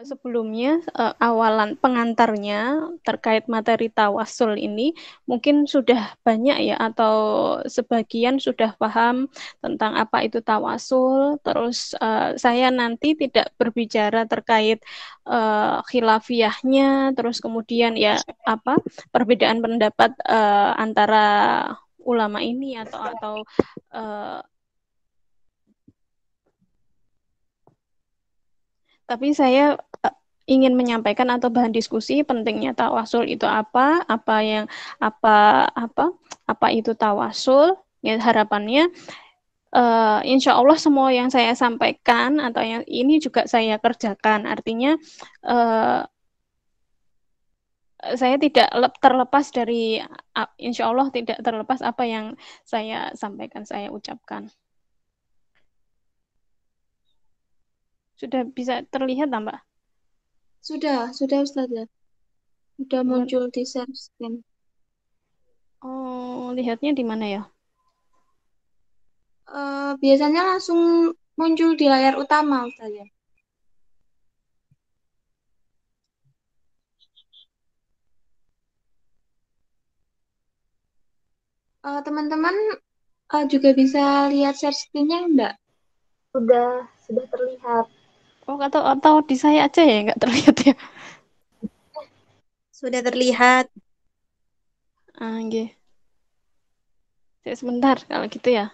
Sebelumnya, awalan pengantarnya terkait materi tawasul ini mungkin sudah banyak ya, atau sebagian sudah paham tentang apa itu tawasul. Terus saya nanti tidak berbicara terkait khilafiyahnya, terus kemudian ya apa perbedaan pendapat antara ulama ini atau uh, tapi saya ingin menyampaikan atau bahan diskusi pentingnya tawasul itu apa apa apa itu tawasul. Ya, harapannya insya Allah semua yang saya sampaikan atau yang ini juga saya kerjakan. Artinya saya tidak terlepas dari insya Allah tidak terlepas apa yang saya sampaikan, saya ucapkan. Sudah bisa terlihat, Mbak? Sudah Ustazah. Sudah muncul di share screen. Oh, lihatnya di mana ya? Biasanya langsung muncul di layar utama Ustazah. Teman-teman juga bisa lihat share screen-nya enggak? Sudah terlihat. Oh, atau di saya aja ya nggak terlihat ya? Sudah terlihat. Ah, nggih. Sebentar kalau gitu ya.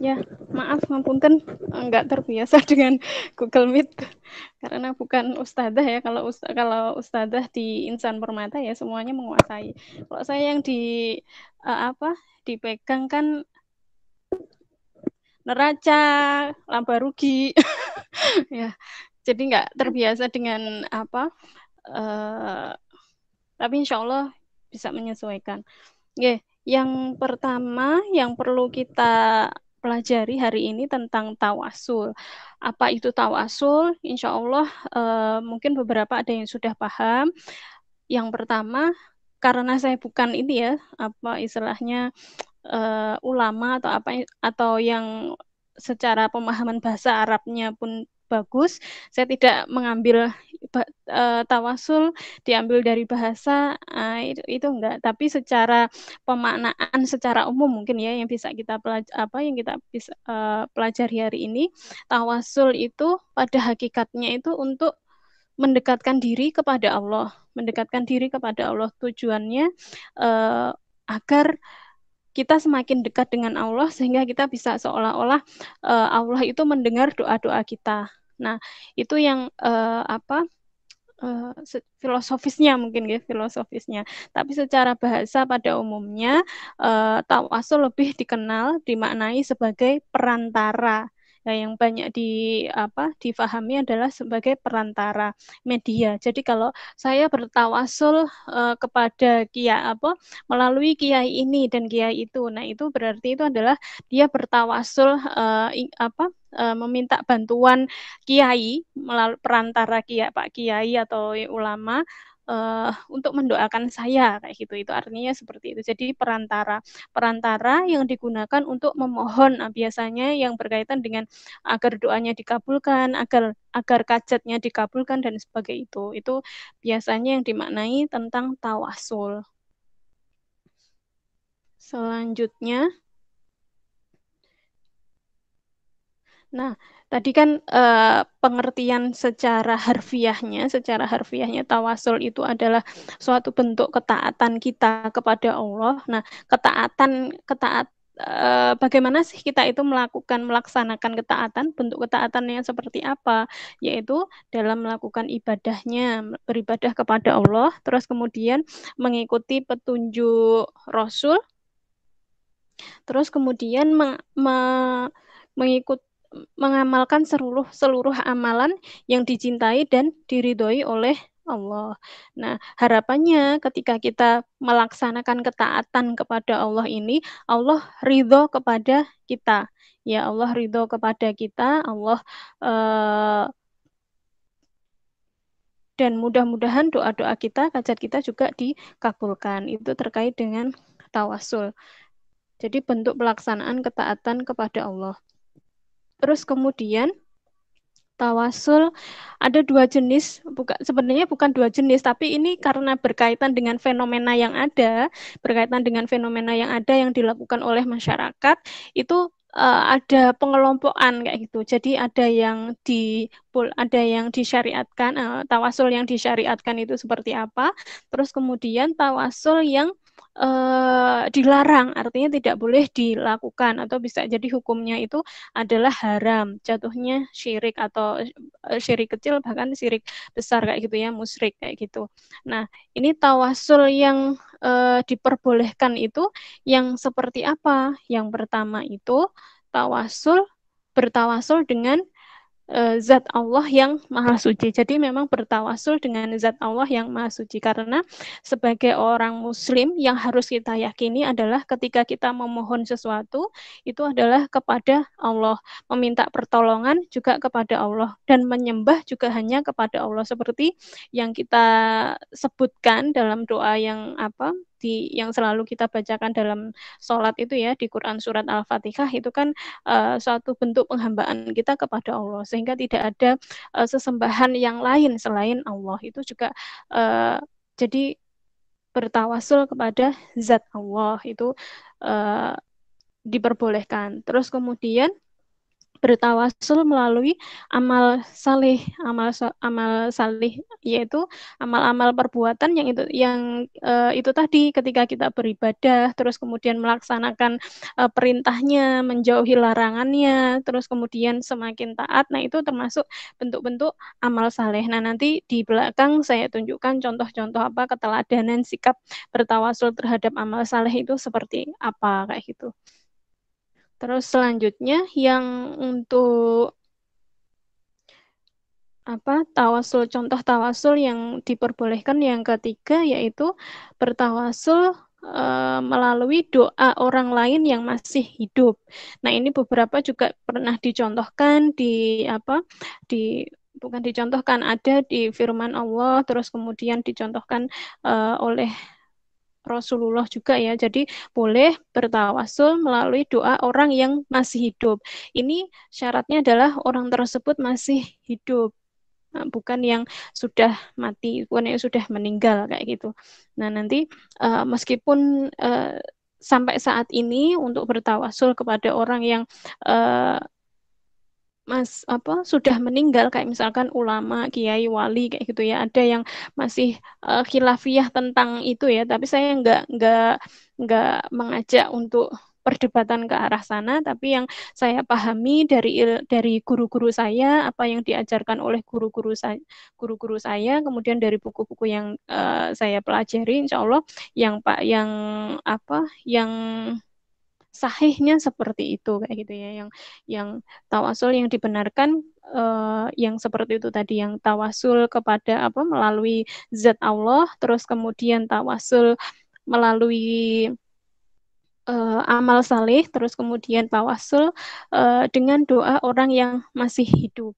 Ya, maaf, ngapunten, nggak terbiasa dengan Google Meet karena bukan ustadzah ya. Kalau ustadzah di Insan Permata ya semuanya menguasai. Kalau saya yang apa dipegang kan neraca, laba rugi, ya. Jadi nggak terbiasa dengan apa. Uh, tapi insya Allah bisa menyesuaikan. Oke, yang pertama yang perlu kita pelajari hari ini tentang tawasul. Apa itu tawasul? Insya Allah mungkin beberapa ada yang sudah paham. Yang pertama, karena saya bukan ini ya, apa istilahnya ulama atau yang secara pemahaman bahasa Arabnya pun bagus, saya tidak mengambil tawasul diambil dari bahasa itu enggak, tapi secara pemaknaan secara umum mungkin ya yang bisa kita yang kita bisa pelajari hari ini. Tawasul itu pada hakikatnya itu untuk mendekatkan diri kepada Allah, mendekatkan diri kepada Allah. Tujuannya agar kita semakin dekat dengan Allah sehingga kita bisa seolah-olah Allah itu mendengar doa-doa kita. Nah, itu yang filosofisnya mungkin ya, filosofisnya. Tapi secara bahasa pada umumnya tawasul lebih dikenal dimaknai sebagai perantara. Nah, yang banyak difahami adalah sebagai perantara media. Jadi kalau saya bertawasul kepada melalui kiai ini dan kiai itu. Nah, itu berarti itu adalah dia bertawasul meminta bantuan kiai melalui perantara Pak Kiai atau ulama untuk mendoakan saya kayak gitu. Itu artinya seperti itu. Jadi perantara yang digunakan untuk memohon biasanya yang berkaitan dengan agar doanya dikabulkan, agar kajatnya dikabulkan dan sebagainya itu. Itu biasanya yang dimaknai tentang tawasul. Selanjutnya Nah, tadi kan pengertian secara harfiahnya tawasul itu adalah suatu bentuk ketaatan kita kepada Allah. Nah, bagaimana sih kita itu melaksanakan ketaatan? Bentuk ketaatannya seperti apa? Yaitu dalam melakukan ibadahnya, beribadah kepada Allah, terus kemudian mengikuti petunjuk Rasul, terus kemudian mengikut mengamalkan seluruh amalan yang dicintai dan diridhoi oleh Allah. Nah, harapannya ketika kita melaksanakan ketaatan kepada Allah ini, Allah ridho kepada kita. Ya, Allah ridho kepada kita, Allah dan mudah-mudahan doa-doa kita, hajat kita juga dikabulkan. Itu terkait dengan tawasul. Jadi bentuk pelaksanaan ketaatan kepada Allah. Terus kemudian tawasul ada 2 jenis, sebenarnya bukan 2 jenis, tapi ini karena berkaitan dengan fenomena yang ada yang dilakukan oleh masyarakat, itu ada pengelompokan kayak gitu. Jadi ada yang disyariatkan, tawasul yang disyariatkan itu seperti apa, terus kemudian tawasul yang dilarang, artinya tidak boleh dilakukan atau bisa jadi hukumnya itu adalah haram, jatuhnya syirik atau syirik kecil bahkan syirik besar kayak gitu ya, musyrik kayak gitu. Nah, ini tawasul yang diperbolehkan itu yang seperti apa? Yang pertama itu bertawasul dengan zat Allah yang maha suci. Jadi memang bertawasul dengan zat Allah yang maha suci karena sebagai orang muslim yang harus kita yakini adalah ketika kita memohon sesuatu itu adalah kepada Allah, meminta pertolongan juga kepada Allah dan menyembah juga hanya kepada Allah seperti yang kita sebutkan dalam doa yang yang selalu kita bacakan dalam sholat itu ya di Quran surat Al-Fatihah itu kan suatu bentuk penghambaan kita kepada Allah sehingga tidak ada sesembahan yang lain selain Allah. Itu juga jadi bertawasul kepada zat Allah itu diperbolehkan. Terus kemudian bertawasul melalui amal salih yaitu amal-amal perbuatan yang itu tadi ketika kita beribadah terus kemudian melaksanakan perintahnya, menjauhi larangannya, terus kemudian semakin taat. Nah, itu termasuk bentuk-bentuk amal saleh. Nah, nanti di belakang saya tunjukkan contoh-contoh keteladanan sikap bertawasul terhadap amal saleh itu seperti apa kayak gitu. Terus selanjutnya yang untuk contoh tawasul yang diperbolehkan yang ketiga yaitu bertawasul melalui doa orang lain yang masih hidup. Nah, ini beberapa juga pernah dicontohkan bukan dicontohkan, ada di firman Allah, terus kemudian dicontohkan oleh Rasulullah juga ya. Jadi boleh bertawasul melalui doa orang yang masih hidup. Ini syaratnya adalah orang tersebut masih hidup. Nah, bukan yang sudah mati, bukan yang sudah meninggal kayak gitu. Nah, nanti meskipun sampai saat ini untuk bertawasul kepada orang yang sudah meninggal kayak misalkan ulama, kiai, wali kayak gitu ya. Ada yang masih khilafiyah tentang itu ya, tapi saya nggak mengajak untuk perdebatan ke arah sana, tapi yang saya pahami dari guru-guru saya, apa yang diajarkan oleh guru-guru saya, kemudian dari buku-buku yang saya pelajari, insya Allah yang sahihnya seperti itu kayak gitu ya, yang tawasul yang dibenarkan yang seperti itu tadi, yang tawasul kepada melalui zat Allah, terus kemudian tawasul melalui amal saleh, terus kemudian tawasul dengan doa orang yang masih hidup.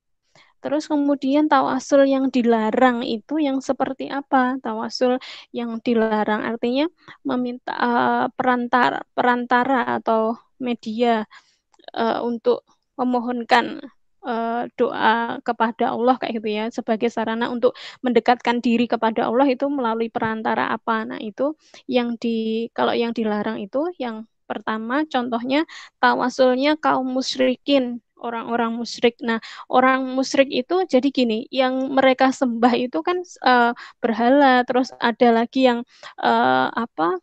Terus kemudian tawasul yang dilarang itu yang seperti apa? Tawasul yang dilarang artinya meminta perantara atau media untuk memohonkan doa kepada Allah kayak gitu ya, sebagai sarana untuk mendekatkan diri kepada Allah itu melalui perantara apa. Nah, itu kalau yang dilarang itu yang pertama contohnya tawasulnya kaum musyrikin orang-orang musyrik. Nah, orang musyrik itu jadi gini, yang mereka sembah itu kan berhala, terus ada lagi yang apa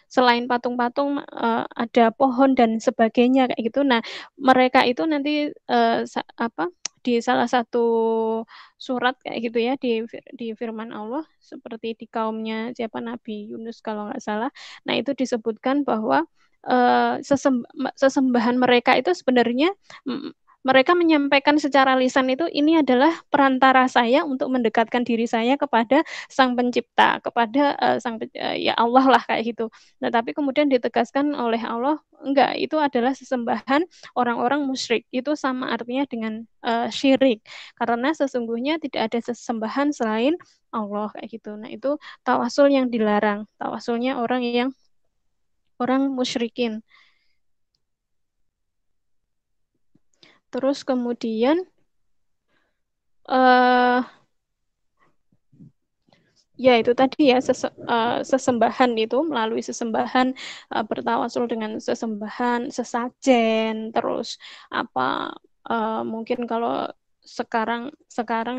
selain patung-patung ada pohon dan sebagainya kayak gitu. Nah, mereka itu nanti di salah satu surat kayak gitu ya di firman Allah seperti di kaumnya siapa Nabi Yunus kalau nggak salah. Nah, itu disebutkan bahwa sesembahan mereka itu sebenarnya mereka menyampaikan secara lisan itu ini adalah perantara saya untuk mendekatkan diri saya kepada Sang Pencipta, kepada ya Allah lah kayak gitu. Nah, tapi kemudian ditegaskan oleh Allah, enggak, itu adalah sesembahan orang-orang musyrik. Itu sama artinya dengan syirik. Karena sesungguhnya tidak ada sesembahan selain Allah kayak gitu. Nah, itu tawasul yang dilarang. Tawasulnya orang musyrikin. Terus kemudian ya itu tadi ya sesembahan itu melalui sesembahan bertawasul dengan sesembahan sesajen terus apa mungkin kalau sekarang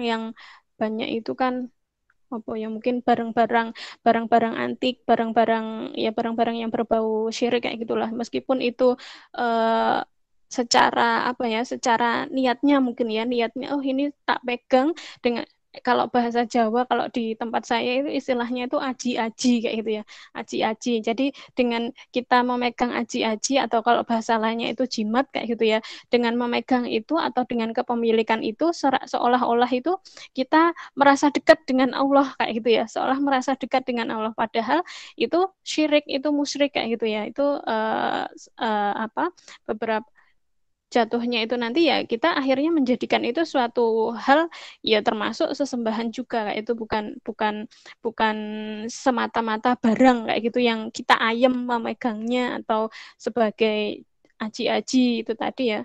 yang banyak itu kan apa ya mungkin barang-barang antik barang-barang yang berbau syirik kayak gitulah meskipun itu uh, secara apa ya secara niatnya mungkin ya niatnya oh ini tak pegang dengan kalau bahasa Jawa kalau di tempat saya itu istilahnya itu aji-aji kayak gitu ya aji-aji jadi dengan kita memegang aji-aji atau kalau bahasa lainnya itu jimat kayak gitu ya dengan memegang itu atau dengan kepemilikan itu seolah-olah itu kita merasa dekat dengan Allah kayak gitu ya seolah merasa dekat dengan Allah padahal itu syirik itu musyrik kayak gitu ya itu apa beberapa jatuhnya itu nanti ya kita akhirnya menjadikan itu suatu hal ya termasuk sesembahan juga kayak itu bukan bukan bukan semata-mata barang kayak gitu yang kita ayem memegangnya atau sebagai aji-aji itu tadi ya.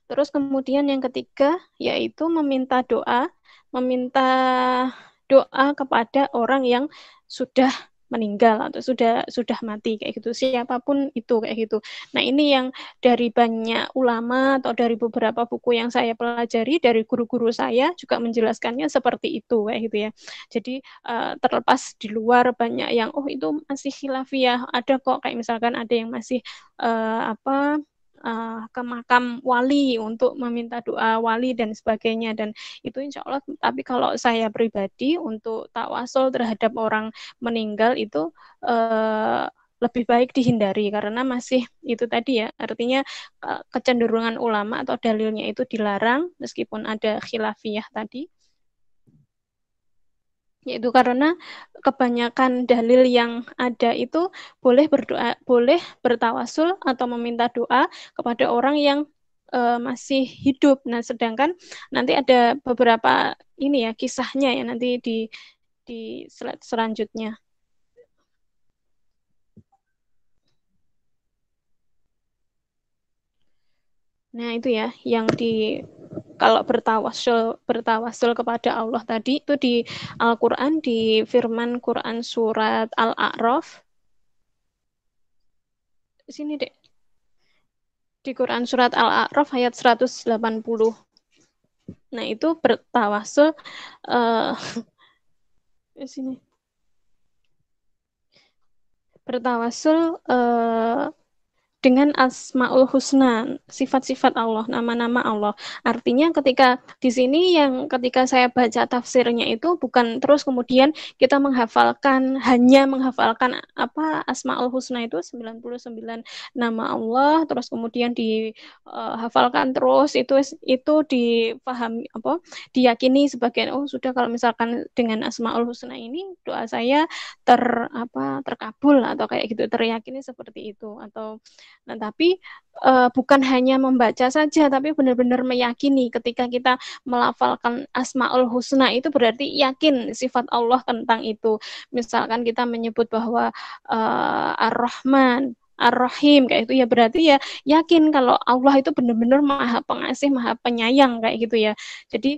Terus kemudian yang ketiga yaitu meminta doa kepada orang yang sudah meninggal atau sudah mati kayak gitu siapapun itu kayak gitu. Nah ini yang dari banyak ulama atau dari beberapa buku yang saya pelajari dari guru-guru saya juga menjelaskannya seperti itu kayak gitu ya. Jadi terlepas di luar banyak yang oh itu masih khilafiyah ada kok kayak misalkan ada yang masih apa ke makam wali untuk meminta doa wali dan sebagainya dan itu insya Allah tapi kalau saya pribadi untuk tawasul terhadap orang meninggal itu lebih baik dihindari karena masih itu tadi ya artinya kecenderungan ulama atau dalilnya itu dilarang meskipun ada khilafiyah tadi yaitu karena kebanyakan dalil yang ada itu boleh berdoa, boleh bertawasul atau meminta doa kepada orang yang masih hidup. Nah, sedangkan nanti ada beberapa ini ya kisahnya ya nanti di slide selanjutnya. Nah, itu ya yang kalau bertawasul kepada Allah tadi itu di Al-Qur'an di firman Quran surat Al-A'raf. Sini deh. Di Quran surat Al-A'raf ayat 180. Nah, itu bertawasul di sini. Bertawasul dengan Asmaul Husna, sifat-sifat Allah, nama-nama Allah. Artinya ketika di sini yang ketika saya baca tafsirnya itu bukan terus kemudian kita hanya menghafalkan apa Asmaul Husna itu 99 nama Allah, terus kemudian dihafalkan terus itu dipahami apa diyakini sebagai oh sudah kalau misalkan dengan Asmaul Husna ini doa saya terkabul atau kayak gitu teriyakini seperti itu atau nah, tapi bukan hanya membaca saja, tapi benar-benar meyakini ketika kita melafalkan Asmaul Husna itu berarti yakin sifat Allah tentang itu. Misalkan kita menyebut bahwa Ar-Rahman, Ar-Rahim kayak itu ya, berarti ya yakin kalau Allah itu benar-benar Maha Pengasih, Maha Penyayang kayak gitu ya. Jadi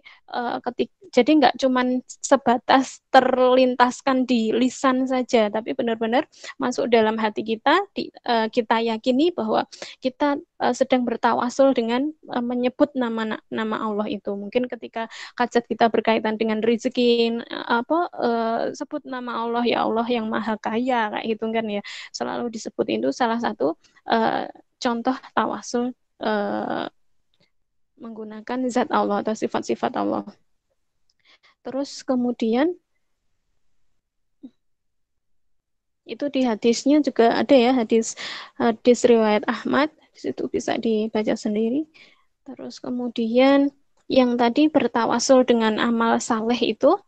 jadi nggak cuman sebatas terlintaskan di lisan saja, tapi benar-benar masuk dalam hati kita, kita yakini bahwa kita sedang bertawasul dengan menyebut nama Allah itu. Mungkin ketika hajat kita berkaitan dengan rezeki, sebut nama Allah, ya Allah yang Maha Kaya kayak gitu kan ya. Selalu disebut, itu salah satu contoh tawasul menggunakan zat Allah atau sifat-sifat Allah. Terus kemudian itu di hadisnya juga ada ya, hadis riwayat Ahmad, di situ bisa dibaca sendiri. Terus kemudian yang tadi bertawasul dengan amal saleh itu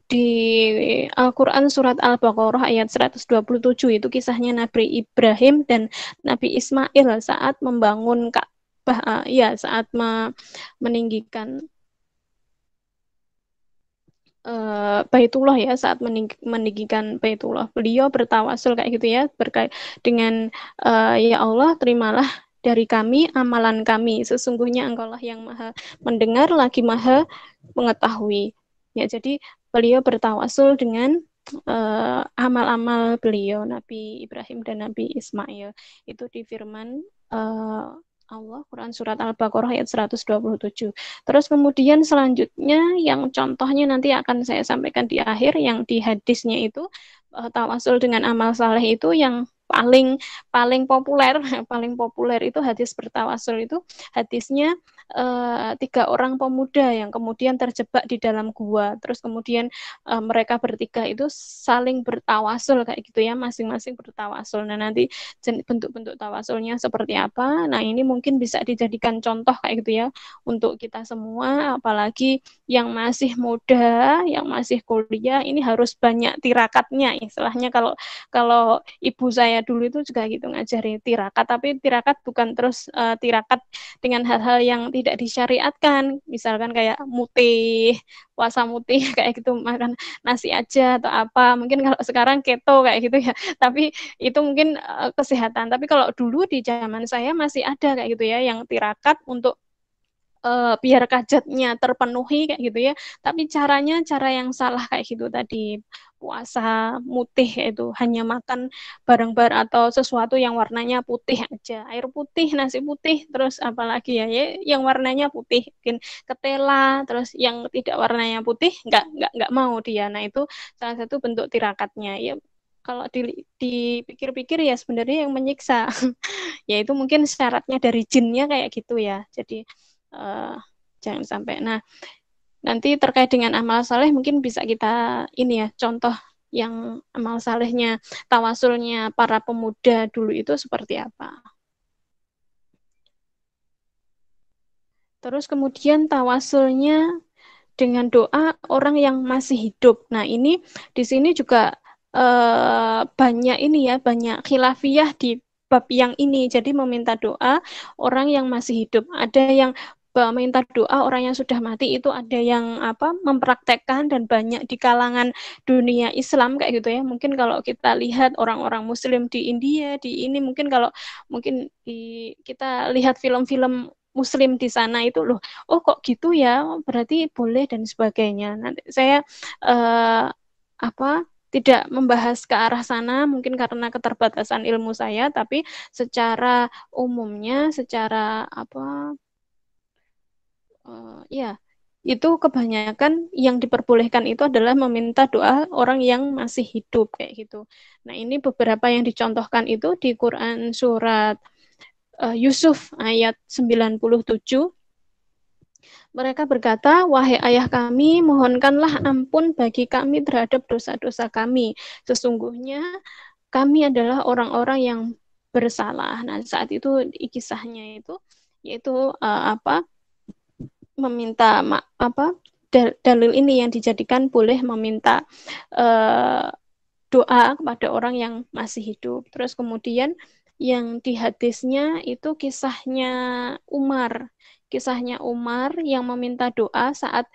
di Al-Quran surat Al-Baqarah ayat 127, itu kisahnya Nabi Ibrahim dan Nabi Ismail saat membangun Ka'bah, saat meninggikan Baitullah ya, saat meninggikan Baitullah. Beliau bertawasul kayak gitu ya, berkait dengan ya Allah, terimalah dari kami amalan kami, sesungguhnya Engkaulah yang Maha mendengar lagi Maha mengetahui. Ya, jadi beliau bertawasul dengan amal-amal beliau, Nabi Ibrahim dan Nabi Ismail. Itu di firman Allah, Quran surat Al-Baqarah ayat 127. Terus kemudian selanjutnya yang contohnya nanti akan saya sampaikan di akhir, yang di hadisnya itu tawasul dengan amal saleh itu yang paling populer paling populer itu hadis bertawasul itu hadisnya 3 orang pemuda yang kemudian terjebak di dalam gua, terus kemudian mereka bertiga itu saling bertawasul kayak gitu ya, masing-masing bertawasul. Nah, nanti bentuk-bentuk tawasulnya seperti apa, nah ini mungkin bisa dijadikan contoh kayak gitu ya untuk kita semua, apalagi yang masih muda, yang masih kuliah, ini harus banyak tirakatnya istilahnya. Kalau ibu saya dulu itu juga gitu ngajari tirakat, tapi tirakat bukan terus tirakat dengan hal-hal yang tidak disyariatkan, misalkan kayak mutih, puasa mutih kayak gitu, makan nasi aja atau apa. Mungkin kalau sekarang keto kayak gitu ya, tapi itu mungkin kesehatan. Tapi kalau dulu di zaman saya masih ada kayak gitu ya, yang tirakat untuk biar hajatnya terpenuhi kayak gitu ya, tapi caranya cara yang salah kayak gitu tadi, puasa mutih itu hanya makan barang-barang atau sesuatu yang warnanya putih aja, air putih, nasi putih, terus apalagi ya, yang warnanya putih, mungkin ketela, terus yang tidak warnanya putih nggak mau dia. Nah, itu salah satu bentuk tirakatnya ya. Kalau dipikir-pikir ya sebenarnya yang menyiksa yaitu mungkin syaratnya dari jinnya kayak gitu ya. Jadi jangan sampai. Nah, nanti terkait dengan amal saleh mungkin bisa kita ini ya, contoh yang amal salehnya, tawasulnya para pemuda dulu itu seperti apa. Terus kemudian tawasulnya dengan doa orang yang masih hidup. Nah, ini di sini juga banyak ini ya, banyak khilafiyah di bab yang ini. Jadi meminta doa orang yang masih hidup. Ada yang meminta doa orang yang sudah mati, itu ada yang mempraktekkan dan banyak di kalangan dunia Islam kayak gitu ya. Mungkin kalau kita lihat orang-orang Muslim di India, di ini mungkin kalau kita lihat film-film Muslim di sana itu loh, oh kok gitu ya, berarti boleh dan sebagainya. Nanti saya tidak membahas ke arah sana mungkin karena keterbatasan ilmu saya, tapi secara umumnya, secara ya itu kebanyakan yang diperbolehkan itu adalah meminta doa orang yang masih hidup kayak gitu. Nah, ini beberapa yang dicontohkan itu di Quran surat Yusuf ayat 97. Mereka berkata, wahai ayah kami, mohonkanlah ampun bagi kami terhadap dosa-dosa kami. Sesungguhnya kami adalah orang-orang yang bersalah. Nah, saat itu kisahnya itu yaitu meminta dalil ini yang dijadikan boleh meminta doa kepada orang yang masih hidup. Terus kemudian yang di hadisnya itu kisahnya Umar yang meminta doa saat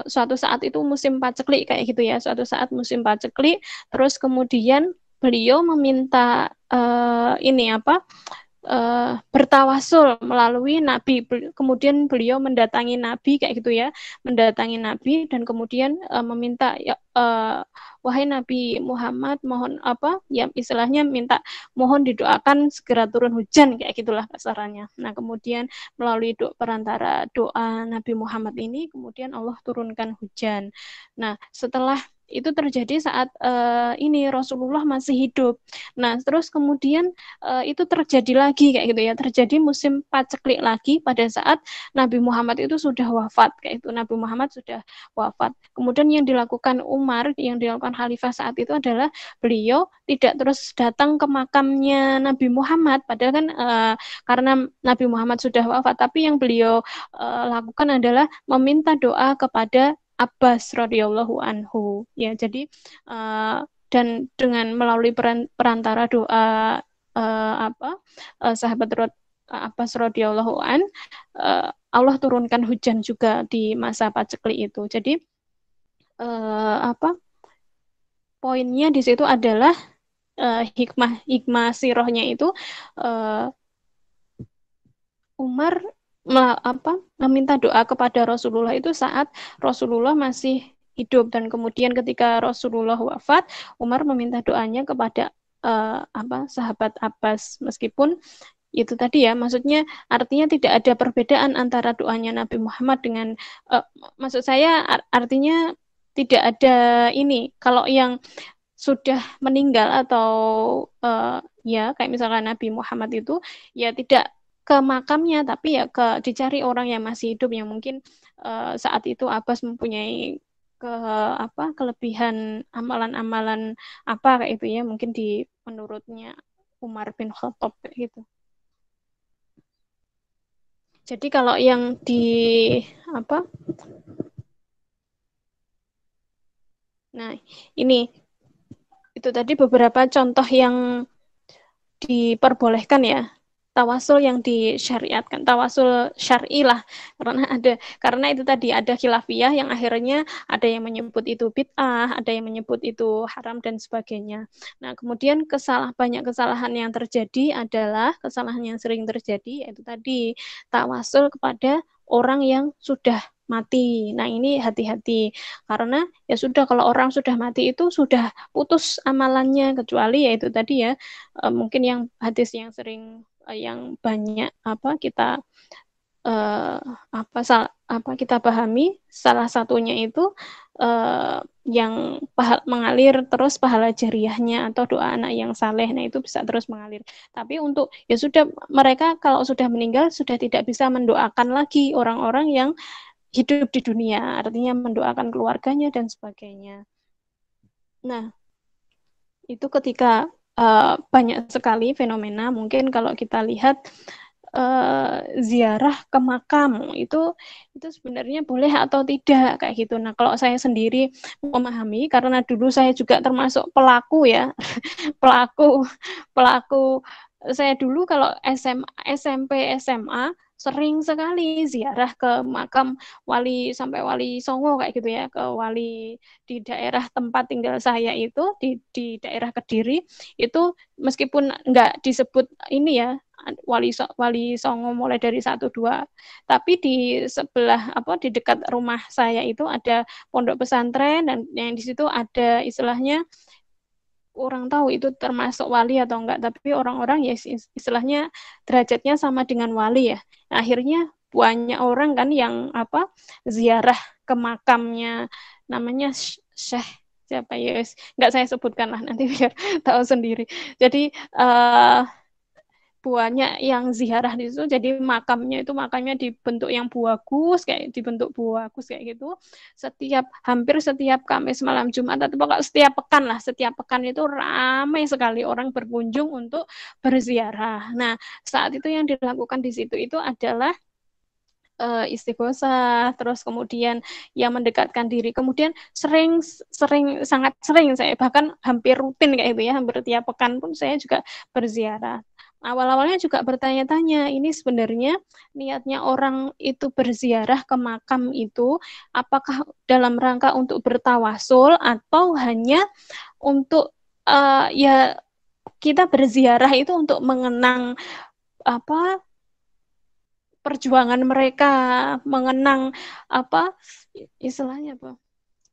suatu saat itu musim paceklik kayak gitu ya, suatu saat musim paceklik, terus kemudian beliau meminta ini apa bertawasul melalui Nabi. Kemudian beliau mendatangi Nabi kayak gitu ya, mendatangi Nabi dan kemudian meminta ya, wahai Nabi Muhammad, mohon apa ya istilahnya minta mohon didoakan segera turun hujan kayak gitulah kasarannya. Nah kemudian melalui perantara doa Nabi Muhammad ini kemudian Allah turunkan hujan. Nah setelah itu terjadi saat ini Rasulullah masih hidup. Nah terus kemudian itu terjadi lagi kayak gitu ya, terjadi musim paceklik lagi pada saat Nabi Muhammad itu sudah wafat kayak itu, Nabi Muhammad sudah wafat. Kemudian yang dilakukan Umar, yang dilakukan Khalifah saat itu adalah beliau tidak terus datang ke makamnya Nabi Muhammad, padahal kan karena Nabi Muhammad sudah wafat, tapi yang beliau lakukan adalah meminta doa kepada Abbas radhiyallahu anhu ya. Jadi dan dengan melalui perantara doa sahabat Abbas radhiyallahu an Allah turunkan hujan juga di masa paceklik itu. Jadi poinnya di situ adalah hikmah sirahnya itu Umar meminta doa kepada Rasulullah itu saat Rasulullah masih hidup, dan kemudian ketika Rasulullah wafat Umar meminta doanya kepada sahabat Abbas, meskipun itu tadi ya, maksudnya artinya tidak ada perbedaan antara doanya Nabi Muhammad dengan maksud saya artinya tidak ada ini kalau yang sudah meninggal atau ya kayak misalkan Nabi Muhammad itu ya tidak ke makamnya, tapi ya dicari orang yang masih hidup yang mungkin saat itu Abbas mempunyai kelebihan amalan-amalan apa kayak itu ya, mungkin menurutnya Umar bin Khattab kayak gitu. Jadi kalau yang nah ini itu tadi beberapa contoh yang diperbolehkan ya, tawasul yang disyariatkan, tawasul syar'i lah, karena itu tadi ada khilafiyah yang akhirnya ada yang menyebut itu bid'ah, ada yang menyebut itu haram dan sebagainya. Nah kemudian banyak kesalahan yang terjadi adalah kesalahan yang sering terjadi yaitu tadi tawasul kepada orang yang sudah mati. Nah ini hati-hati karena ya sudah, kalau orang sudah mati itu sudah putus amalannya, kecuali yaitu tadi ya mungkin yang hadis yang sering yang banyak kita kita pahami, salah satunya itu yang mengalir terus pahala jariahnya atau doa anak yang saleh, nah itu bisa terus mengalir. Tapi untuk ya sudah, mereka kalau sudah meninggal sudah tidak bisa mendoakan lagi orang-orang yang hidup di dunia, artinya mendoakan keluarganya dan sebagainya. Nah itu ketika banyak sekali fenomena, mungkin kalau kita lihat ziarah ke makam itu sebenarnya boleh atau tidak kayak gitu. Nah kalau saya sendiri memahami, karena dulu saya juga termasuk pelaku ya pelaku saya dulu kalau SMP SMA sering sekali ziarah ke makam wali, sampai wali Songo kayak gitu ya, ke wali di daerah tempat tinggal saya itu di daerah Kediri itu, meskipun nggak disebut ini ya wali Songo mulai dari 1-2, tapi di sebelah di dekat rumah saya itu ada pondok pesantren, dan yang di situ ada istilahnya, orang tahu itu termasuk wali atau enggak, tapi orang-orang ya istilahnya derajatnya sama dengan wali ya. Nah, akhirnya banyak orang kan yang ziarah ke makamnya, namanya Syekh siapa ya, enggak saya sebutkan lah nanti biar tahu sendiri. Jadi banyak yang ziarah di situ, jadi makamnya dibentuk yang bagus, kayak dibentuk bagus kayak gitu. Hampir setiap Kamis malam Jumat, atau pokoknya setiap pekan itu ramai sekali orang berkunjung untuk berziarah. Nah saat itu yang dilakukan di situ itu adalah istighosah, terus kemudian yang mendekatkan diri, kemudian sangat sering saya bahkan hampir rutin kayak itu ya, hampir tiap pekan pun saya juga berziarah. Awal-awalnya juga bertanya-tanya, ini sebenarnya niatnya orang itu berziarah ke makam itu apakah dalam rangka untuk bertawasul atau hanya untuk ya kita berziarah itu untuk mengenang apa perjuangan mereka, mengenang apa istilahnya apa?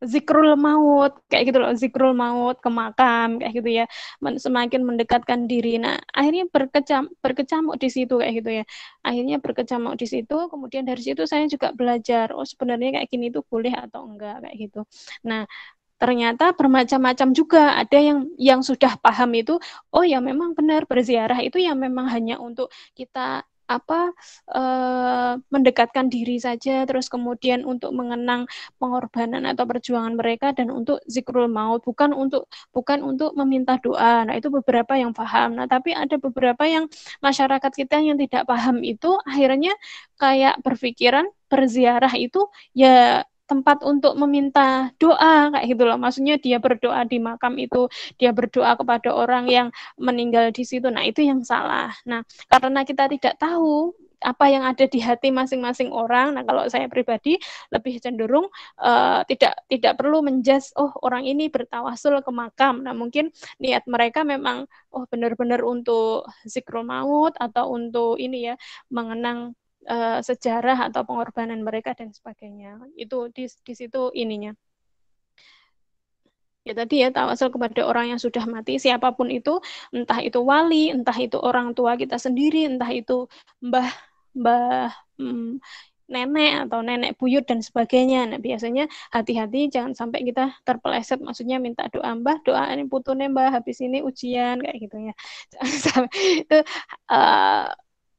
Zikrul maut kayak gitu loh, zikrul maut ke makam kayak gitu ya, semakin mendekatkan diri. Nah akhirnya berkecamuk di situ kayak gitu ya, akhirnya berkecamuk di situ. Kemudian dari situ saya juga belajar, oh sebenarnya kayak gini tuh boleh atau enggak kayak gitu. Nah ternyata bermacam-macam juga, ada yang sudah paham itu, oh ya memang benar berziarah itu yang memang hanya untuk kita apa mendekatkan diri saja, terus kemudian untuk mengenang pengorbanan atau perjuangan mereka dan untuk zikrul maut, bukan untuk meminta doa. Nah itu beberapa yang paham. Nah tapi ada beberapa yang masyarakat kita yang tidak paham itu akhirnya kayak berpikiran berziarah itu ya tempat untuk meminta doa kayak gitu loh. Maksudnya dia berdoa di makam itu, dia berdoa kepada orang yang meninggal di situ. Nah, itu yang salah. Nah, karena kita tidak tahu apa yang ada di hati masing-masing orang. Nah, kalau saya pribadi lebih cenderung tidak perlu menjudge, oh orang ini bertawasul ke makam. Nah, mungkin niat mereka memang oh benar-benar untuk zikrul maut atau untuk ini ya mengenang sejarah atau pengorbanan mereka dan sebagainya. Itu di situ ininya. Ya tadi ya tawasul kepada orang yang sudah mati, siapapun itu, entah itu wali, entah itu orang tua kita sendiri, entah itu mbah mbah nenek atau nenek buyut dan sebagainya. Nah, biasanya hati-hati jangan sampai kita terpeleset, maksudnya minta doa mbah, doa ini putune mbah habis ini ujian kayak gitu ya. Itu uh,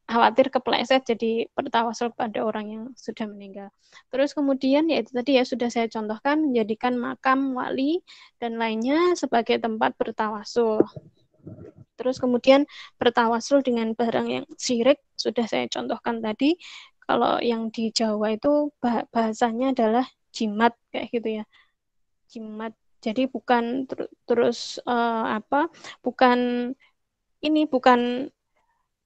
khawatir kepleset jadi bertawasul pada orang yang sudah meninggal. Terus kemudian ya itu tadi ya sudah saya contohkan menjadikan makam wali dan lainnya sebagai tempat bertawasul. Terus kemudian bertawasul dengan barang yang syirik sudah saya contohkan tadi. Kalau yang di Jawa itu bahasanya adalah jimat kayak gitu ya. Jimat. Jadi bukan terus apa? Bukan ini bukan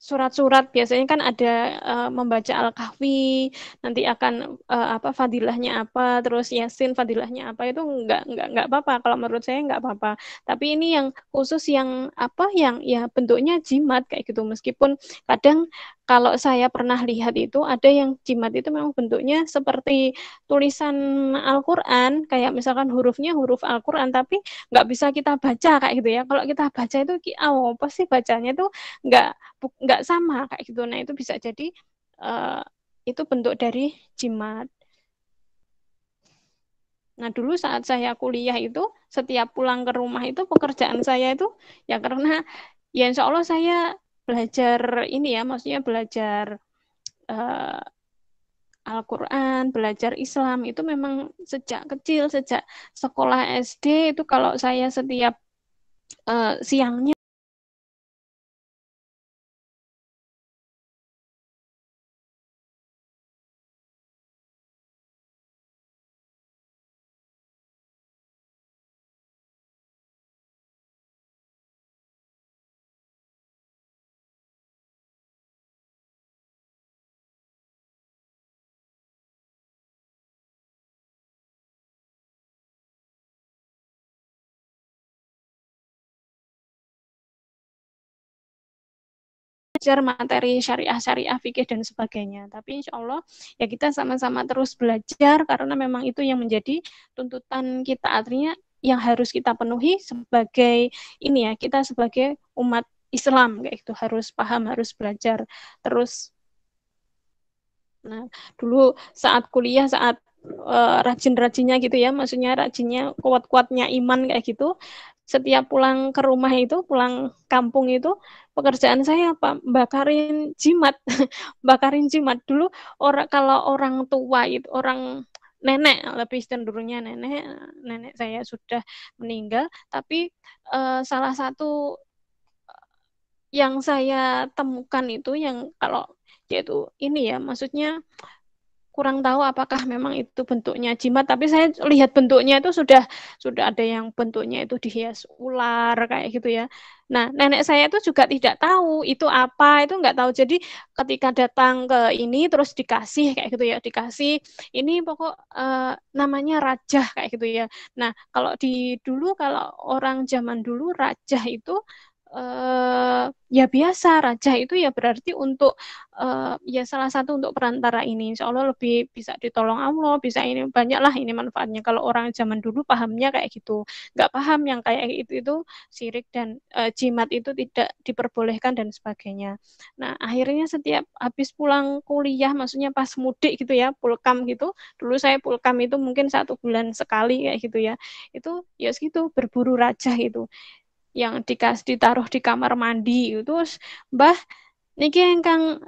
surat-surat, biasanya kan ada membaca Al-Kahfi, nanti akan apa fadilahnya apa, terus Yasin fadilahnya apa, itu enggak apa-apa, kalau menurut saya enggak apa-apa. Tapi ini yang khusus yang apa yang ya bentuknya jimat kayak gitu, meskipun kadang kalau saya pernah lihat itu ada yang jimat itu memang bentuknya seperti tulisan Al-Qur'an, kayak misalkan hurufnya huruf Al-Qur'an tapi nggak bisa kita baca kayak gitu ya. Kalau kita baca itu oh, apa sih bacanya itu nggak nggak sama kayak gitu. Nah itu bisa jadi uh, itu bentuk dari jimat. Nah dulu saat saya kuliah itu setiap pulang ke rumah itu pekerjaan saya itu ya karena ya insya Allah saya belajar ini ya, maksudnya belajar uh, Al-Quran, belajar Islam itu memang sejak kecil, sejak sekolah SD itu kalau saya setiap siangnya belajar materi syariah-syariah, fikih dan sebagainya. Tapi insya Allah ya kita sama-sama terus belajar karena memang itu yang menjadi tuntutan kita, artinya yang harus kita penuhi sebagai ini ya, kita sebagai umat Islam kayak itu harus paham, harus belajar terus. Nah, dulu saat kuliah, saat rajin-rajinnya gitu ya, maksudnya rajinnya kuat-kuatnya iman kayak gitu, setiap pulang ke rumah itu, pulang kampung itu, pekerjaan saya apa? Bakarin jimat, bakarin jimat. Dulu kalau orang tua itu, orang nenek, lebih cenderungnya nenek, nenek saya sudah meninggal, tapi salah satu yang saya temukan itu yang kalau yaitu ini ya, maksudnya kurang tahu apakah memang itu bentuknya jimat, tapi saya lihat bentuknya itu sudah ada yang bentuknya itu dihias ular kayak gitu ya. Nah, nenek saya itu juga tidak tahu itu apa, itu nggak tahu. Jadi ketika datang ke ini terus dikasih kayak gitu ya, dikasih ini pokok namanya rajah kayak gitu ya. Nah, kalau di dulu kalau orang zaman dulu rajah itu ya biasa rajah itu ya berarti untuk ya salah satu untuk perantara ini. Insya Allah lebih bisa ditolong Allah, bisa ini banyaklah ini manfaatnya. Kalau orang zaman dulu pahamnya kayak gitu, nggak paham yang kayak itu syirik dan jimat itu tidak diperbolehkan dan sebagainya. Nah akhirnya setiap habis pulang kuliah, maksudnya pas mudik gitu ya, pulkam gitu. Dulu saya pulkam itu mungkin 1 bulan sekali kayak gitu ya. Itu ya segitu berburu rajah gitu yang ditaruh di kamar mandi itu terus Mbah niki engkang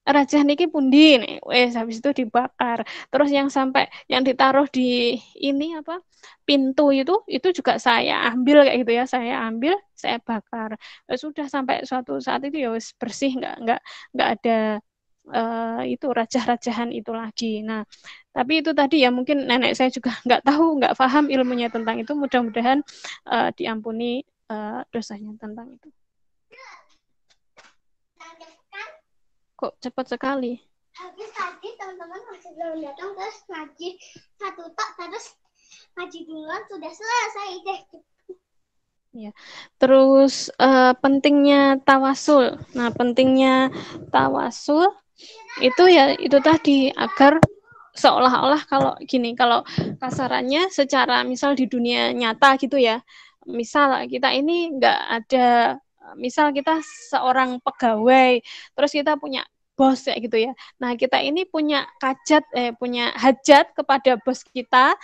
rajah niki pundi nih wes habis itu dibakar terus yang sampai yang ditaruh di ini apa pintu itu juga saya ambil kayak gitu ya saya ambil saya bakar. Sudah sampai suatu saat itu ya wes bersih nggak ada itu rajah-rajahan itu lagi. Nah tapi itu tadi ya mungkin nenek saya juga nggak tahu nggak paham ilmunya tentang itu mudah-mudahan diampuni dosanya tentang itu. Kok cepat sekali? Habis tadi teman-teman masih belum datang terus ngaji satu tak terus ngaji duluan sudah selesai deh. Ya. Terus pentingnya tawasul. Nah, pentingnya tawasul itu ya itu tadi agar seolah-olah kalau gini, kalau kasarannya secara misal di dunia nyata gitu ya. Misal kita ini nggak ada misal kita seorang pegawai, terus kita punya bos kayak gitu ya. Nah, kita ini punya hajat kepada bos kita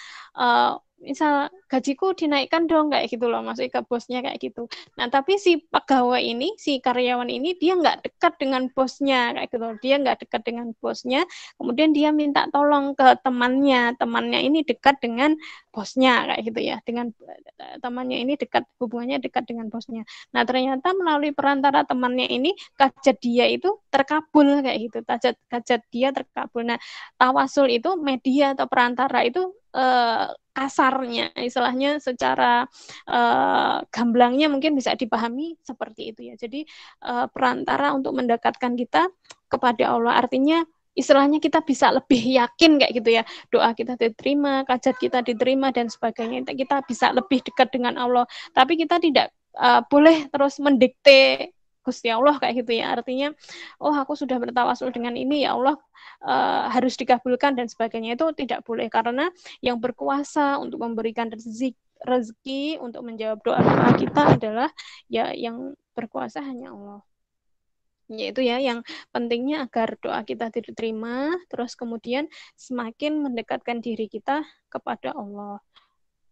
misal gajiku dinaikkan dong kayak gitu loh maksudnya ke bosnya kayak gitu. Nah tapi si pegawai ini si karyawan ini dia nggak dekat dengan bosnya kayak gitu, dia nggak dekat dengan bosnya, kemudian dia minta tolong ke temannya ini dekat dengan bosnya kayak gitu ya, dengan temannya ini dekat hubungannya dekat dengan bosnya. Nah ternyata melalui perantara temannya ini hajat dia itu terkabul kayak gitu, hajat dia terkabul. Nah tawasul itu media atau perantara itu kasarnya istilahnya secara gamblangnya mungkin bisa dipahami seperti itu ya. Jadi perantara untuk mendekatkan kita kepada Allah, artinya istilahnya kita bisa lebih yakin kayak gitu ya, doa kita diterima, hajat kita diterima dan sebagainya, kita bisa lebih dekat dengan Allah. Tapi kita tidak boleh terus mendikte Gusti Allah kayak gitu ya, artinya oh aku sudah bertawasul dengan ini ya Allah harus dikabulkan dan sebagainya, itu tidak boleh karena yang berkuasa untuk memberikan rezeki untuk menjawab doa-doa kita adalah ya yang berkuasa hanya Allah. Yaitu ya yang pentingnya agar doa kita diterima, terus kemudian semakin mendekatkan diri kita kepada Allah.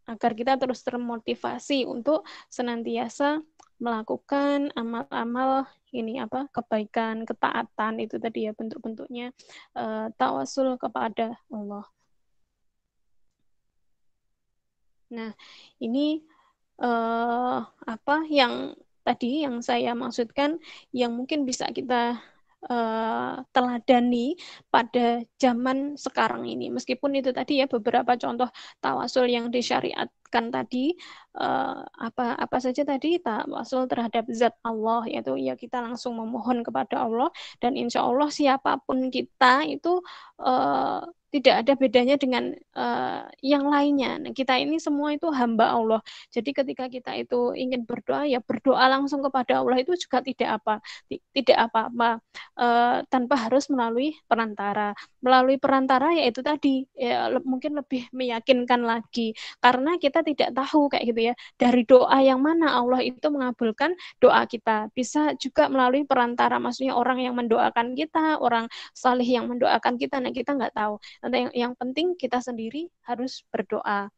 Agar kita terus termotivasi untuk senantiasa melakukan amal-amal ini apa kebaikan, ketaatan itu tadi ya bentuk-bentuknya tawasul kepada Allah. Nah, ini apa yang tadi yang saya maksudkan yang mungkin bisa kita teladani pada zaman sekarang ini. Meskipun itu tadi ya beberapa contoh tawasul yang disyariatkan tadi apa saja tadi tawasul terhadap zat Allah, yaitu ya kita langsung memohon kepada Allah dan insya Allah siapapun kita itu tidak ada bedanya dengan yang lainnya. Nah, kita ini semua itu hamba Allah. Jadi ketika kita itu ingin berdoa ya berdoa langsung kepada Allah, itu juga tidak apa-apa tanpa harus melalui perantara. Melalui perantara yaitu tadi ya, mungkin lebih meyakinkan lagi karena kita tidak tahu kayak gitu ya dari doa yang mana Allah itu mengabulkan doa kita. Bisa juga melalui perantara, maksudnya orang yang mendoakan kita, orang saleh yang mendoakan kita. Nah kita nggak tahu. Nanti yang penting kita sendiri harus berdoa.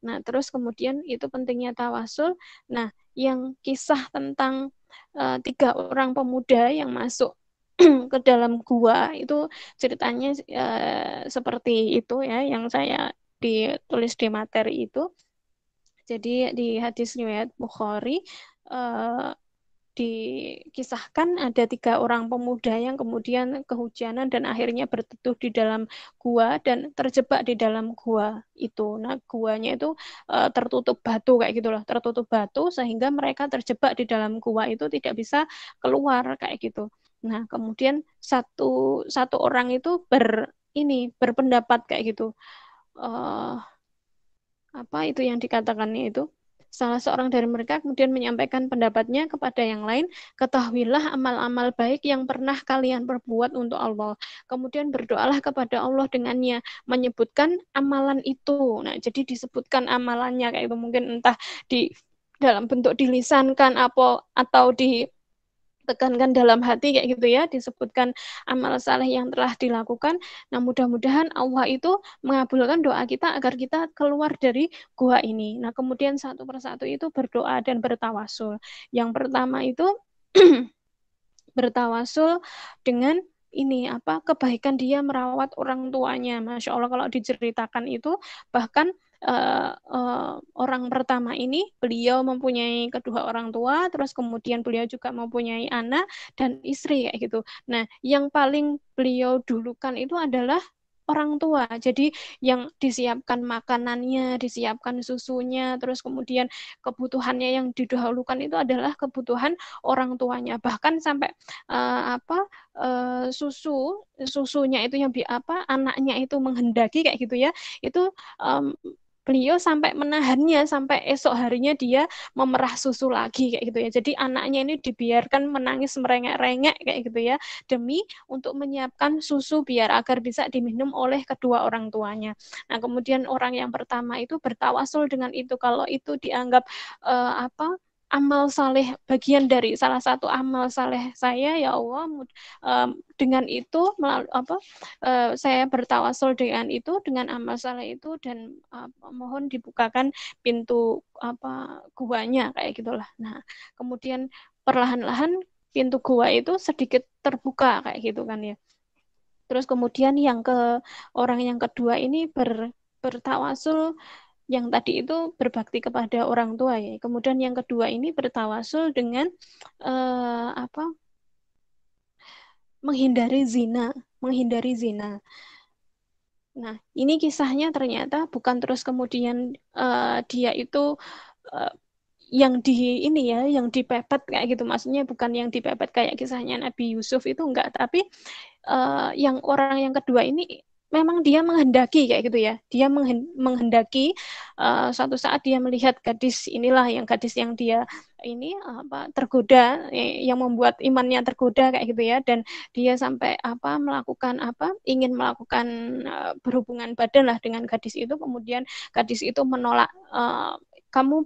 Nah, terus kemudian itu pentingnya tawasul. Nah, yang kisah tentang 3 orang pemuda yang masuk ke dalam gua itu ceritanya seperti itu ya, yang saya ditulis di materi itu. Jadi di hadis riwayat Bukhari dikisahkan ada 3 orang pemuda yang kemudian kehujanan dan akhirnya berteduh di dalam gua dan terjebak di dalam gua itu. Nah, guanya itu tertutup batu kayak gitu loh, tertutup batu sehingga mereka terjebak di dalam gua itu tidak bisa keluar kayak gitu. Nah, kemudian satu orang itu berpendapat kayak gitu. Apa itu yang dikatakannya itu? Salah seorang dari mereka kemudian menyampaikan pendapatnya kepada yang lain, ketahuilah amal-amal baik yang pernah kalian perbuat untuk Allah. Kemudian berdoalah kepada Allah dengannya, menyebutkan amalan itu. Nah, jadi disebutkan amalannya kayak itu mungkin entah di dalam bentuk dilisankan atau ditekankan dalam hati kayak gitu ya, disebutkan amal saleh yang telah dilakukan. Nah, mudah-mudahan Allah itu mengabulkan doa kita agar kita keluar dari gua ini. Nah, kemudian satu persatu itu berdoa dan bertawasul. Yang pertama itu bertawasul dengan kebaikan dia merawat orang tuanya. Masya Allah, kalau diceritakan itu bahkan orang pertama ini beliau mempunyai kedua orang tua, terus kemudian beliau juga mempunyai anak dan istri kayak gitu. Nah, yang paling beliau dulukan itu adalah orang tua. Jadi yang disiapkan makanannya, disiapkan susunya, terus kemudian kebutuhannya yang didahulukan itu adalah kebutuhan orang tuanya. Bahkan sampai susunya itu yang anaknya itu menghendaki kayak gitu ya. Itu beliau sampai menahannya sampai esok harinya dia memerah susu lagi kayak gitu ya. Jadi anaknya ini dibiarkan menangis merengek-rengek kayak gitu ya demi untuk menyiapkan susu biar agar bisa diminum oleh kedua orang tuanya. Nah, kemudian orang yang pertama itu bertawasul dengan itu kalau itu dianggap amal saleh, bagian dari salah satu amal saleh saya, ya Allah, dengan itu saya bertawasul dengan itu, dengan amal saleh itu, dan mohon dibukakan pintu guanya kayak gitulah. Nah, kemudian perlahan-lahan pintu gua itu sedikit terbuka kayak gitu kan ya. Terus kemudian orang yang kedua ini bertawasul, yang tadi itu berbakti kepada orang tua ya. Kemudian yang kedua ini bertawasul dengan menghindari zina. Nah, ini kisahnya ternyata bukan terus kemudian dia itu yang dipepet kayak gitu. Maksudnya bukan yang dipepet kayak kisahnya Nabi Yusuf itu enggak, tapi yang orang yang kedua ini memang dia menghendaki kayak gitu ya. Dia menghendaki suatu saat dia melihat gadis yang dia tergoda, yang membuat imannya tergoda kayak gitu ya, dan dia sampai ingin melakukan berhubungan badan lah dengan gadis itu. Kemudian gadis itu menolak, kamu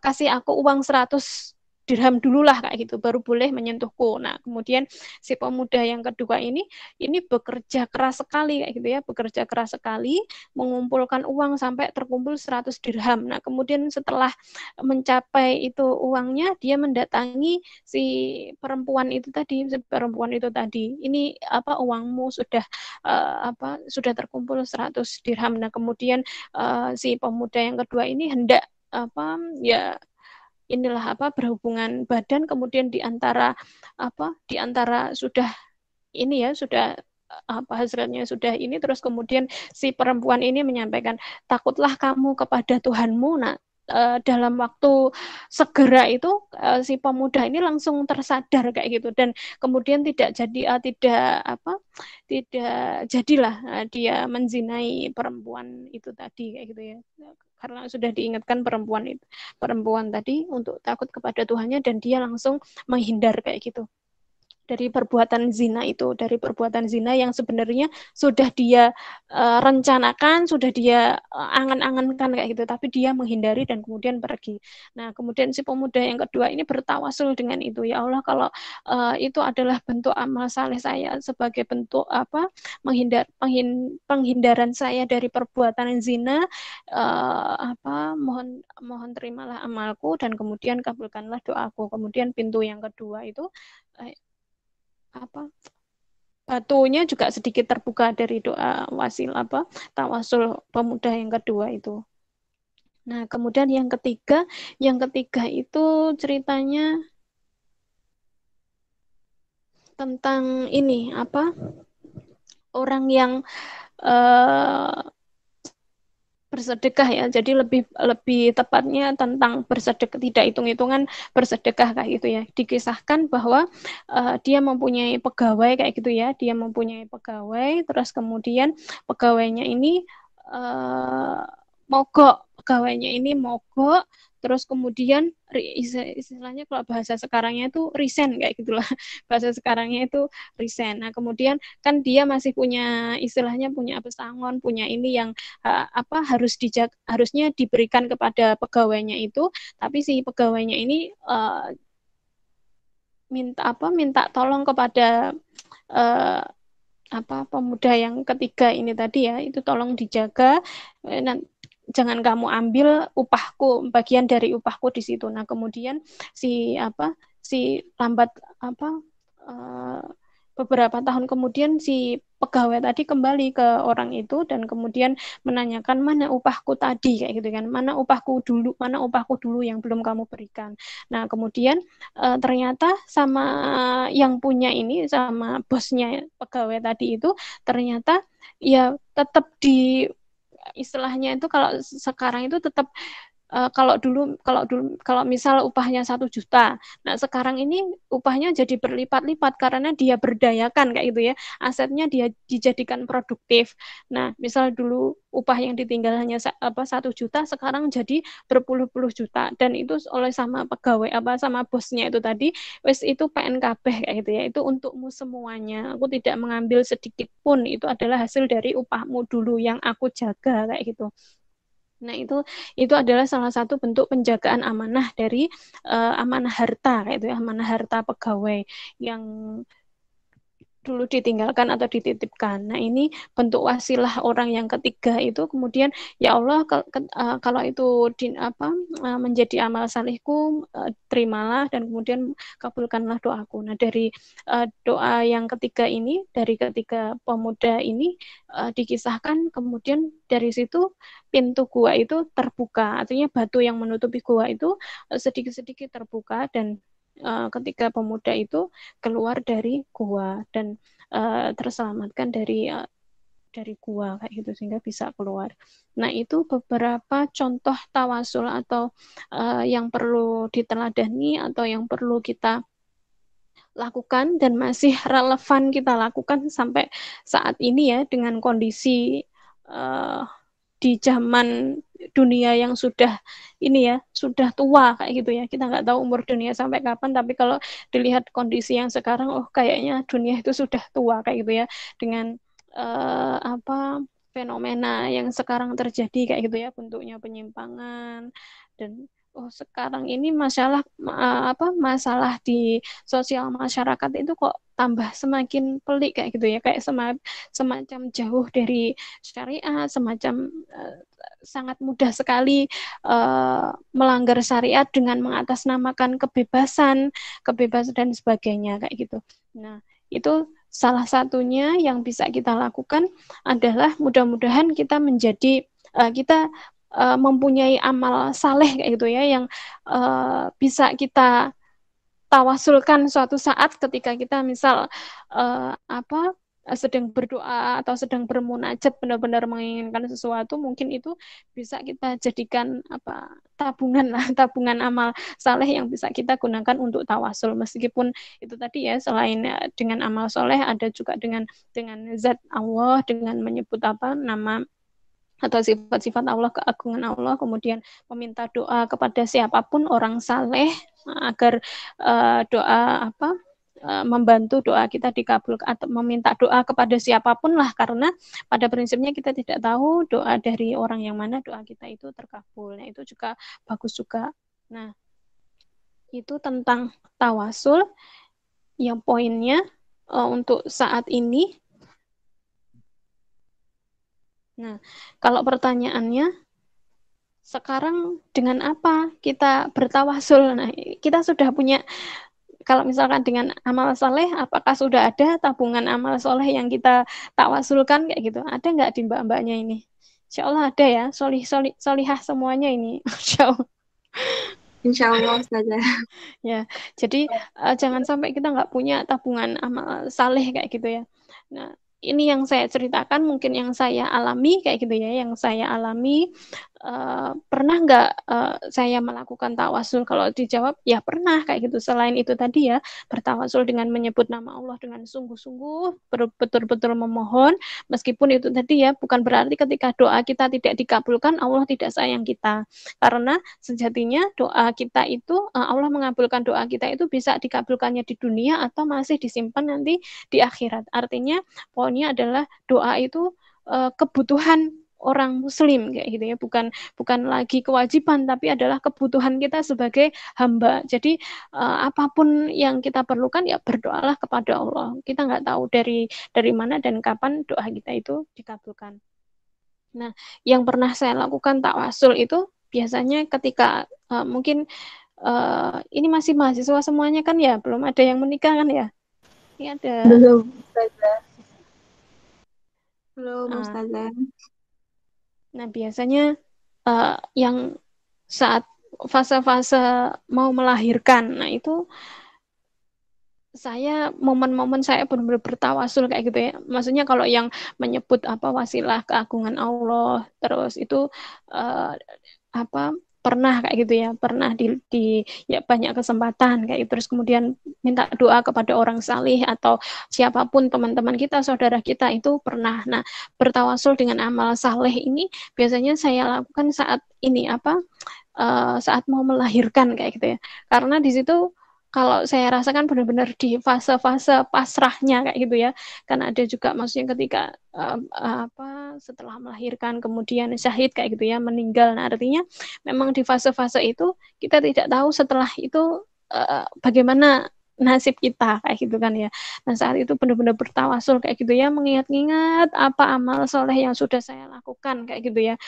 kasih aku uang 100 dirham dulu lah kayak gitu baru boleh menyentuhku. Nah, kemudian si pemuda yang kedua ini bekerja keras sekali kayak gitu ya, bekerja keras sekali mengumpulkan uang sampai terkumpul 100 dirham. Nah, kemudian setelah mencapai itu uangnya, dia mendatangi si perempuan itu tadi, ini uangmu sudah terkumpul 100 dirham. Nah, kemudian si pemuda yang kedua ini hendak berhubungan badan, kemudian di antara sudah hasratnya sudah ini, terus kemudian si perempuan ini menyampaikan, takutlah kamu kepada Tuhanmu. Nah, dalam waktu segera itu si pemuda ini langsung tersadar kayak gitu, dan kemudian tidak jadilah dia menzinai perempuan itu tadi kayak gitu ya, karena sudah diingatkan perempuan tadi untuk takut kepada Tuhannya, dan dia langsung menghindar kayak gitu dari perbuatan zina yang sebenarnya sudah dia rencanakan, sudah dia angan-angankan kayak gitu, tapi dia menghindari dan kemudian pergi. Nah, kemudian si pemuda yang kedua ini bertawasul dengan itu, ya Allah, kalau itu adalah bentuk amal saleh saya sebagai bentuk penghindaran saya dari perbuatan zina, mohon terimalah amalku dan kemudian kabulkanlah doaku. Kemudian pintu yang kedua itu batunya juga sedikit terbuka dari doa tawasul pemuda yang kedua itu. Nah, kemudian yang ketiga itu ceritanya tentang ini apa? Orang yang bersedekah ya. Jadi lebih tepatnya tentang bersedekah, tidak hitung-hitungan bersedekah kayak gitu ya. Dikisahkan bahwa dia mempunyai pegawai kayak gitu ya. Dia mempunyai pegawai, terus kemudian pegawainya ini mogok. Pegawainya ini mogok, terus kemudian istilahnya kalau bahasa sekarangnya itu resign kayak gitulah. Bahasa sekarangnya itu resign. Nah, kemudian kan dia masih punya istilahnya punya pesangon, punya ini yang harusnya diberikan kepada pegawainya itu, tapi si pegawainya ini minta tolong kepada pemuda yang ketiga ini tadi ya, itu tolong dijaga, jangan kamu ambil upahku, bagian dari upahku di situ. Nah, kemudian si lambat beberapa tahun kemudian si pegawai tadi kembali ke orang itu dan kemudian menanyakan mana upahku tadi kayak gitu kan, mana upahku dulu yang belum kamu berikan. Nah, kemudian ternyata sama yang punya ini, sama bosnya pegawai tadi itu ternyata ya tetap di istilahnya itu kalau sekarang itu tetap kalau misal upahnya 1 juta, nah sekarang ini upahnya jadi berlipat-lipat karena dia berdayakan kayak gitu ya, asetnya dia dijadikan produktif. Nah, misal dulu upah yang ditinggal hanya 1 juta, sekarang jadi berpuluh-puluh juta, dan itu oleh sama pegawai sama bosnya itu tadi, wes itu PNKB kayak gitu ya, itu untukmu semuanya, aku tidak mengambil sedikit pun, itu adalah hasil dari upahmu dulu yang aku jaga kayak gitu. Nah, itu adalah salah satu bentuk penjagaan amanah dari amanah harta kayak itu ya, amanah harta pegawai yang dulu ditinggalkan atau dititipkan. Nah, ini bentuk wasilah orang yang ketiga itu kemudian ya Allah kalau itu menjadi amal salihku, terimalah dan kemudian kabulkanlah doaku. Nah, dari doa yang ketiga ini, dari ketiga pemuda ini dikisahkan kemudian dari situ pintu gua itu terbuka. Artinya batu yang menutupi gua itu sedikit-sedikit terbuka dan ketika pemuda itu keluar dari gua dan terselamatkan dari gua kayak gitu sehingga bisa keluar. Nah, itu beberapa contoh tawasul atau yang perlu diteladani atau yang perlu kita lakukan dan masih relevan kita lakukan sampai saat ini ya, dengan kondisi di zaman dunia yang sudah tua kayak gitu ya. Kita nggak tahu umur dunia sampai kapan, tapi kalau dilihat kondisi yang sekarang, kayaknya dunia itu sudah tua kayak gitu ya, dengan fenomena yang sekarang terjadi kayak gitu ya, bentuknya penyimpangan dan sekarang ini masalah di sosial masyarakat itu kok tambah semakin pelik kayak gitu ya, kayak semacam jauh dari syariat, semacam sangat mudah sekali melanggar syariat dengan mengatasnamakan kebebasan dan sebagainya kayak gitu. Nah, itu salah satunya yang bisa kita lakukan adalah mudah-mudahan kita mempunyai amal saleh kayak gitu ya, yang bisa kita tawasulkan suatu saat ketika kita misal sedang berdoa atau sedang bermunajat benar-benar menginginkan sesuatu, mungkin itu bisa kita jadikan tabungan amal saleh yang bisa kita gunakan untuk tawasul. Meskipun itu tadi ya, selain dengan amal soleh, ada juga dengan zat Allah, dengan menyebut nama atau sifat-sifat Allah, keagungan Allah, kemudian meminta doa kepada siapapun orang saleh agar membantu doa kita dikabulkan, atau meminta doa kepada siapapun lah, karena pada prinsipnya kita tidak tahu doa dari orang yang mana doa kita itu terkabul. Nah, itu juga bagus juga. Nah, itu tentang tawasul yang poinnya untuk saat ini. Nah, kalau pertanyaannya sekarang dengan apa kita bertawasul? Nah, kita sudah punya, kalau misalkan dengan amal soleh, apakah sudah ada tabungan amal soleh yang kita tawasulkan kayak gitu? Ada nggak di mbak-mbaknya ini? Insya Allah ada ya, solihah semuanya ini. Insya Allah. Insya Allah Ustazah. Ya, jadi jangan sampai kita nggak punya tabungan amal saleh kayak gitu ya. Nah, ini yang saya ceritakan, mungkin yang saya alami kayak gitu ya, yang saya alami. Pernah nggak saya melakukan tawasul? Kalau dijawab, ya pernah kayak gitu. Selain itu tadi ya, bertawasul dengan menyebut nama Allah dengan sungguh-sungguh, betul-betul memohon, meskipun itu tadi ya, bukan berarti ketika doa kita tidak dikabulkan, Allah tidak sayang kita. Karena sejatinya doa kita itu, Allah mengabulkan doa kita itu bisa dikabulkannya di dunia atau masih disimpan nanti di akhirat. Artinya, poinnya adalah doa itu kebutuhan orang muslim kayak gitu ya, bukan lagi kewajiban tapi adalah kebutuhan kita sebagai hamba. Jadi apapun yang kita perlukan ya berdoalah kepada Allah. Kita nggak tahu dari mana dan kapan doa kita itu dikabulkan. Nah, yang pernah saya lakukan tawasul itu biasanya ketika mungkin ini masih mahasiswa semuanya kan ya, belum ada yang menikah kan ya. Ini ada Belum Ustazah. Belum ah, Ustazah. nah biasanya yang saat fase-fase mau melahirkan, nah itu saya momen-momen saya benar-benar bertawasul kayak gitu ya. Maksudnya kalau yang menyebut apa wasilah keagungan Allah, terus itu uh, apa pernah kayak gitu ya, pernah di ya banyak kesempatan kayak gitu. Terus kemudian minta doa kepada orang salih atau siapapun teman-teman kita, saudara kita itu pernah. Nah, bertawasul dengan amal saleh ini biasanya saya lakukan saat ini apa saat mau melahirkan kayak gitu ya. Karena di situ kalau saya rasakan benar-benar di fase-fase pasrahnya kayak gitu ya. Karena ada juga maksudnya ketika apa setelah melahirkan kemudian syahid kayak gitu ya, meninggal. Nah, artinya memang di fase-fase itu kita tidak tahu setelah itu bagaimana nasib kita kayak gitu kan ya. Nah, saat itu benar-benar bertawasul kayak gitu ya, mengingat-ingat apa amal soleh yang sudah saya lakukan kayak gitu ya.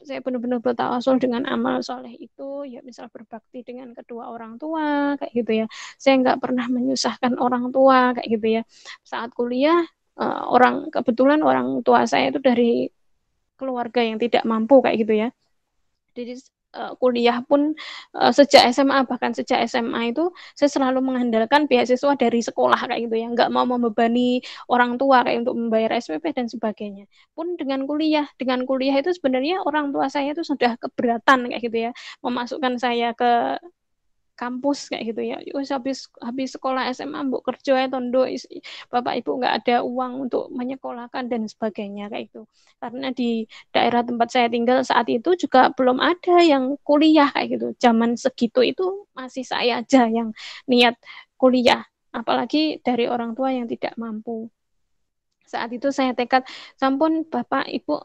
Saya benar-benar bertawasul dengan amal soleh itu ya, misal berbakti dengan kedua orang tua kayak gitu ya. Saya nggak pernah menyusahkan orang tua kayak gitu ya. Saat kuliah kebetulan orang tua saya itu dari keluarga yang tidak mampu kayak gitu ya. Jadi kuliah pun sejak SMA, bahkan sejak SMA itu saya selalu mengandalkan beasiswa dari sekolah kayak gitu ya, nggak mau membebani orang tua kayak untuk membayar SPP dan sebagainya. Pun dengan kuliah itu sebenarnya orang tua saya itu sudah keberatan kayak gitu ya, memasukkan saya ke kampus kayak gitu ya. Yus, habis sekolah SMA mbok kerja ya tondo, bapak ibu nggak ada uang untuk menyekolahkan dan sebagainya kayak itu. Karena di daerah tempat saya tinggal saat itu juga belum ada yang kuliah kayak gitu. Zaman segitu itu masih saya aja yang niat kuliah, apalagi dari orang tua yang tidak mampu. Saat itu saya tekad, sampun bapak ibu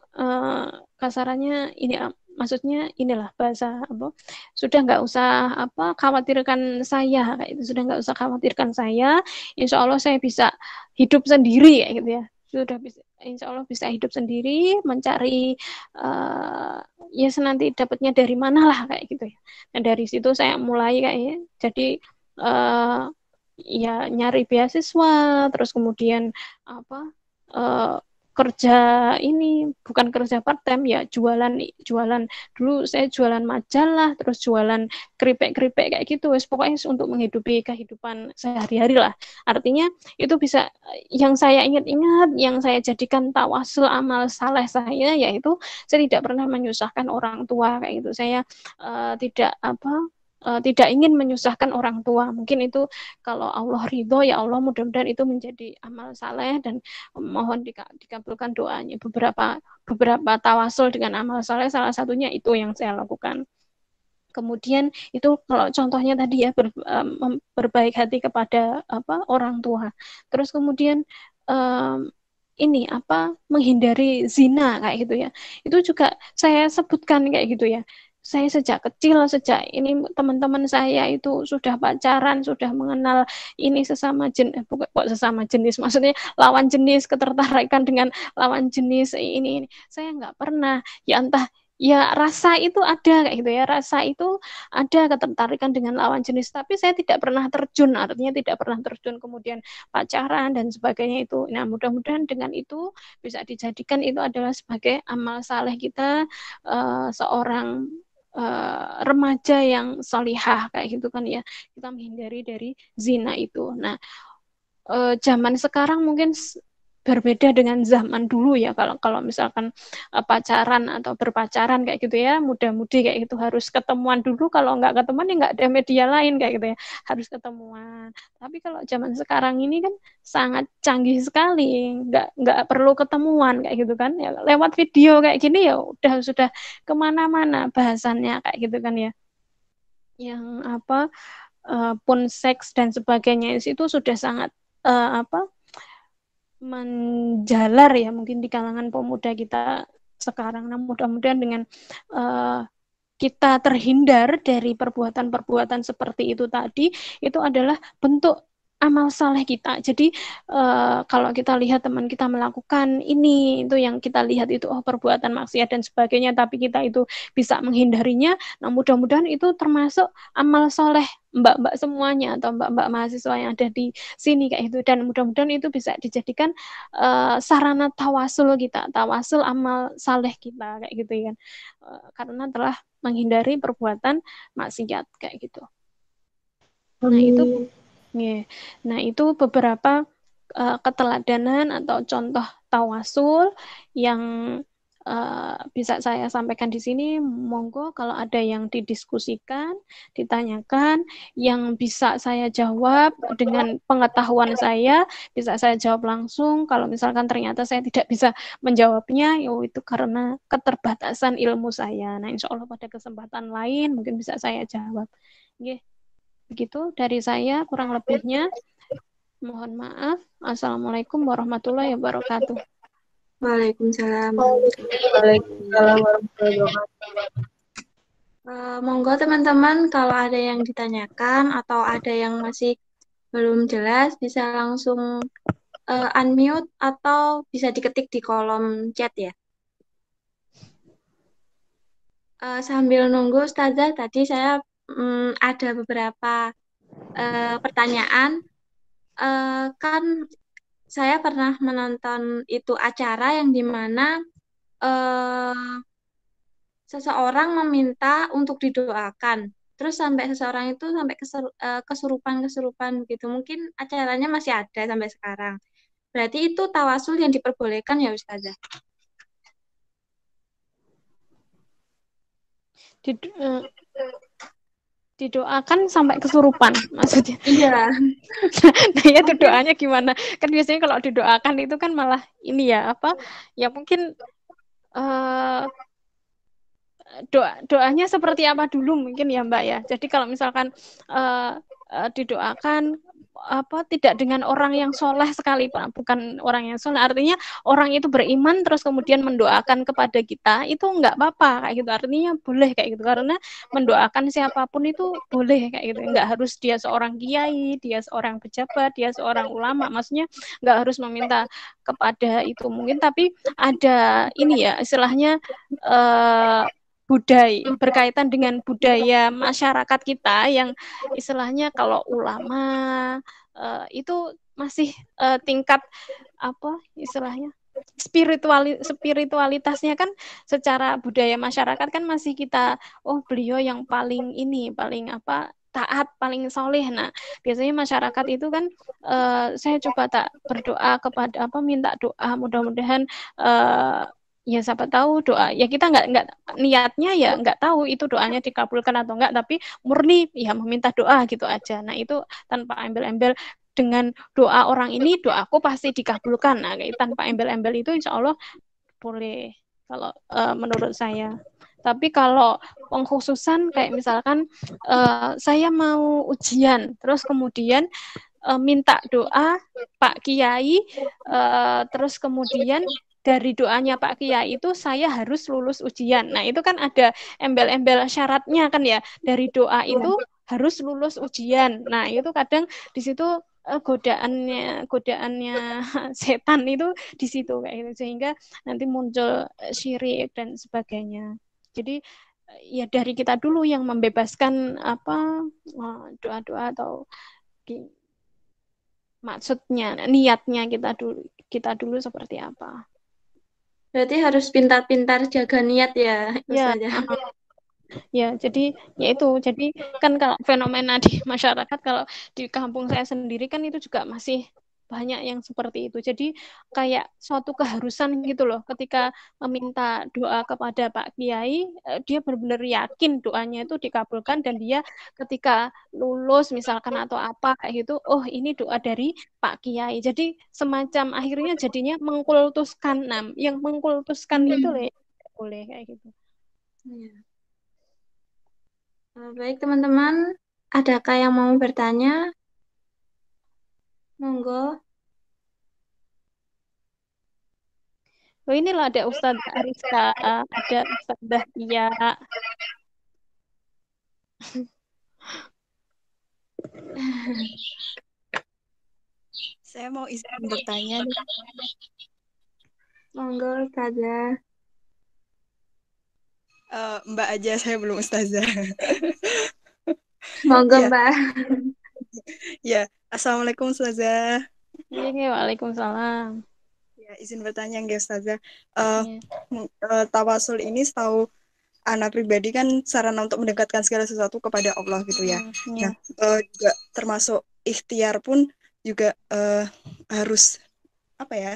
kasarannya ini maksudnya inilah bahasa apa, sudah nggak usah apa khawatirkan saya kayak itu, sudah nggak usah khawatirkan saya, insya Allah saya bisa hidup sendiri kayak gitu ya, sudah bisa insya Allah bisa hidup sendiri, mencari ya nanti dapatnya dari mana lah kayak gitu ya. Dan dari situ saya mulai kayaknya jadi uh, ya nyari beasiswa, terus kemudian apa uh, kerja ini bukan kerja part time ya, jualan jualan dulu saya jualan majalah, terus jualan keripik-keripik kayak gitu wes, pokoknya untuk menghidupi kehidupan sehari-hari lah. Artinya itu bisa yang saya ingat-ingat, yang saya jadikan tawasul amal saleh saya, yaitu saya tidak pernah menyusahkan orang tua kayak gitu. Saya tidak apa tidak ingin menyusahkan orang tua. Mungkin itu kalau Allah ridho ya Allah, mudah-mudahan itu menjadi amal saleh dan mohon dikabulkan doanya. Beberapa tawasul dengan amal saleh, salah satunya itu yang saya lakukan. Kemudian itu kalau contohnya tadi ya berbaik hati kepada apa orang tua. Terus kemudian ini apa menghindari zina kayak gitu ya. Itu juga saya sebutkan kayak gitu ya. Saya sejak kecil, sejak ini teman-teman saya itu sudah pacaran, sudah mengenal ini sesama jenis, kok sesama jenis, maksudnya lawan jenis, ketertarikan dengan lawan jenis ini. Saya nggak pernah, ya entah ya rasa itu ada kayak gitu ya, rasa itu ada ketertarikan dengan lawan jenis, tapi saya tidak pernah terjun, artinya tidak pernah terjun kemudian pacaran dan sebagainya itu. Nah, mudah-mudahan dengan itu bisa dijadikan itu adalah sebagai amal saleh kita seorang remaja yang salihah kayak gitu kan ya. Kita menghindari dari zina itu. Nah, zaman sekarang mungkin berbeda dengan zaman dulu ya. Kalau misalkan pacaran atau berpacaran kayak gitu ya, muda-mudi kayak gitu harus ketemuan dulu. Kalau nggak ketemuan ya nggak ada media lain kayak gitu ya, harus ketemuan. Tapi kalau zaman sekarang ini kan sangat canggih sekali, nggak perlu ketemuan kayak gitu kan ya, lewat video kayak gini ya sudah kemana-mana bahasannya kayak gitu kan ya, yang apa pun seks dan sebagainya itu sudah sangat menjalar ya mungkin di kalangan pemuda kita sekarang. Nah, mudah-mudahan dengan kita terhindar dari perbuatan-perbuatan seperti itu tadi, itu adalah bentuk amal saleh kita. Jadi kalau kita lihat teman kita melakukan ini, itu yang kita lihat itu perbuatan maksiat dan sebagainya, tapi kita itu bisa menghindarinya. Nah, mudah-mudahan itu termasuk amal saleh mbak-mbak semuanya atau mbak-mbak mahasiswa yang ada di sini kayak itu, dan mudah-mudahan itu bisa dijadikan sarana tawasul kita, tawasul amal saleh kita kayak gitu kan, karena telah menghindari perbuatan maksiat kayak gitu. Nah, itu beberapa keteladanan atau contoh tawasul yang bisa saya sampaikan di sini. Monggo kalau ada yang didiskusikan, ditanyakan, yang bisa saya jawab dengan pengetahuan saya, bisa saya jawab langsung. Kalau misalkan ternyata saya tidak bisa menjawabnya, itu karena keterbatasan ilmu saya. Nah, insya Allah pada kesempatan lain mungkin bisa saya jawab. Begitu dari saya, kurang lebihnya mohon maaf. Assalamualaikum warahmatullahi wabarakatuh. Waalaikumsalam. Waalaikumsalam warahmatullahi wabarakatuh. Monggo teman-teman kalau ada yang ditanyakan atau ada yang masih belum jelas bisa langsung unmute atau bisa diketik di kolom chat ya. Sambil nunggu Ustazah, tadi saya ada beberapa pertanyaan. Kan saya pernah menonton itu acara yang dimana seseorang meminta untuk didoakan. Terus sampai seseorang itu sampai kesurupan gitu. Mungkin acaranya masih ada sampai sekarang. Berarti itu tawasul yang diperbolehkan ya Ustazah? Didoakan sampai kesurupan maksudnya. Iya. Nah, ya itu doanya gimana? Kan biasanya kalau didoakan itu kan malah ini ya ya mungkin doanya seperti apa dulu mungkin ya Mbak ya. Jadi kalau misalkan didoakan tidak dengan orang yang soleh sekali, Pak, bukan orang yang soleh, artinya orang itu beriman terus kemudian mendoakan kepada kita, itu nggak apa-apa kayak gitu, artinya boleh kayak gitu, karena mendoakan siapapun itu boleh kayak gitu, nggak harus dia seorang kiai, dia seorang pejabat, dia seorang ulama, maksudnya nggak harus meminta kepada itu mungkin, tapi ada ini ya istilahnya budaya, berkaitan dengan budaya masyarakat kita yang istilahnya kalau ulama itu masih tingkat istilahnya spiritualitasnya kan secara budaya masyarakat kan masih kita beliau yang paling taat, paling soleh. Nah, biasanya masyarakat itu kan saya coba tak berdoa kepada minta doa, mudah-mudahan ya siapa tahu doa ya kita nggak niatnya ya nggak tahu itu doanya dikabulkan atau enggak, tapi murni ya meminta doa gitu aja. Nah, itu tanpa embel-embel dengan doa orang ini doaku pasti dikabulkan. Nah, kayak tanpa embel-embel itu insya Allah boleh kalau menurut saya. Tapi kalau pengkhususan kayak misalkan saya mau ujian terus kemudian minta doa Pak Kiai, terus kemudian dari doanya Pak Kiai itu saya harus lulus ujian. Nah, itu kan ada embel-embel syaratnya kan ya, dari doa itu harus lulus ujian. Nah, itu kadang di situ godaannya setan itu di situ kayak gitu, sehingga nanti muncul syirik dan sebagainya. Jadi ya dari kita dulu yang membebaskan doa-doa atau maksudnya, niatnya kita dulu seperti apa. Berarti harus pintar-pintar jaga niat ya, Ustazah. Ya, jadi ya itu. Jadi kan kalau fenomena di masyarakat, kalau di kampung saya sendiri kan itu juga masih banyak yang seperti itu. Jadi kayak suatu keharusan gitu loh. Ketika meminta doa kepada Pak Kiai, dia benar-benar yakin doanya itu dikabulkan dan dia ketika lulus misalkan atau apa kayak gitu, oh ini doa dari Pak Kiai. Jadi semacam akhirnya jadinya mengkultuskan yang mengkultuskan itu boleh kayak gitu. Ya. Baik teman-teman, adakah yang mau bertanya? Monggo. Oh inilah ada Ustazah Ariska, ada Ustazah Tia. Saya mau izin bertanya nih. Monggo Ustazah. Mbak aja, saya belum ustazah. Monggo Ya, Mbak. ya. Assalamualaikum ustazah. Iya, waalaikumsalam. Ya, izin bertanya nggak ustazah. Iya. Tawasul ini setahu anak pribadi kan sarana untuk mendekatkan segala sesuatu kepada Allah gitu ya. Iya. Nah, juga termasuk ikhtiar pun juga harus apa ya?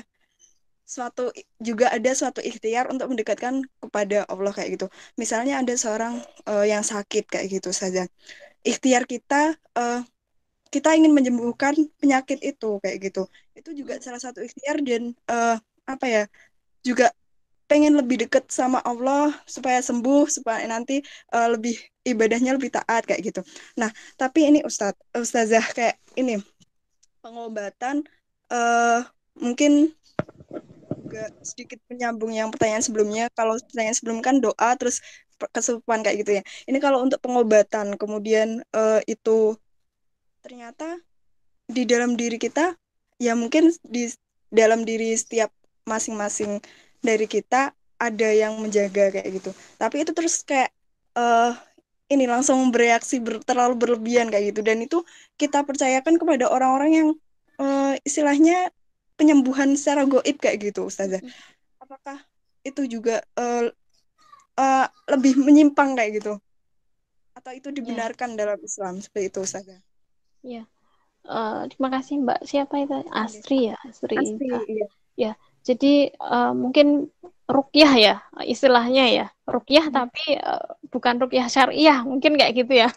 Juga ada suatu ikhtiar untuk mendekatkan kepada Allah kayak gitu. Misalnya ada seorang yang sakit kayak gitu saja. Ikhtiar kita ingin menyembuhkan penyakit itu kayak gitu. Itu juga salah satu ikhtiar dan apa ya? Juga pengen lebih dekat sama Allah supaya sembuh, supaya nanti lebih ibadahnya lebih taat kayak gitu. Nah, tapi ini Ustazah kayak ini pengobatan mungkin juga sedikit menyambung yang pertanyaan sebelumnya. Kalau pertanyaan sebelum kan doa terus kesurupan kayak gitu ya. Ini kalau untuk pengobatan kemudian itu ternyata di dalam diri kita ya mungkin di dalam diri setiap masing-masing dari kita ada yang menjaga kayak gitu. Tapi itu terus kayak eh ini langsung bereaksi terlalu berlebihan kayak gitu dan itu kita percayakan kepada orang-orang yang istilahnya penyembuhan secara goib kayak gitu Ustazah. Apakah itu juga lebih menyimpang kayak gitu? Atau itu dibenarkan dalam Islam seperti itu Ustazah? Iya. Terima kasih Mbak. Siapa itu? Astri ya, Astri. Pasti, iya. Ya. Jadi mungkin ruqyah ya istilahnya ya. Ruqyah tapi bukan ruqyah syariah, mungkin kayak gitu ya.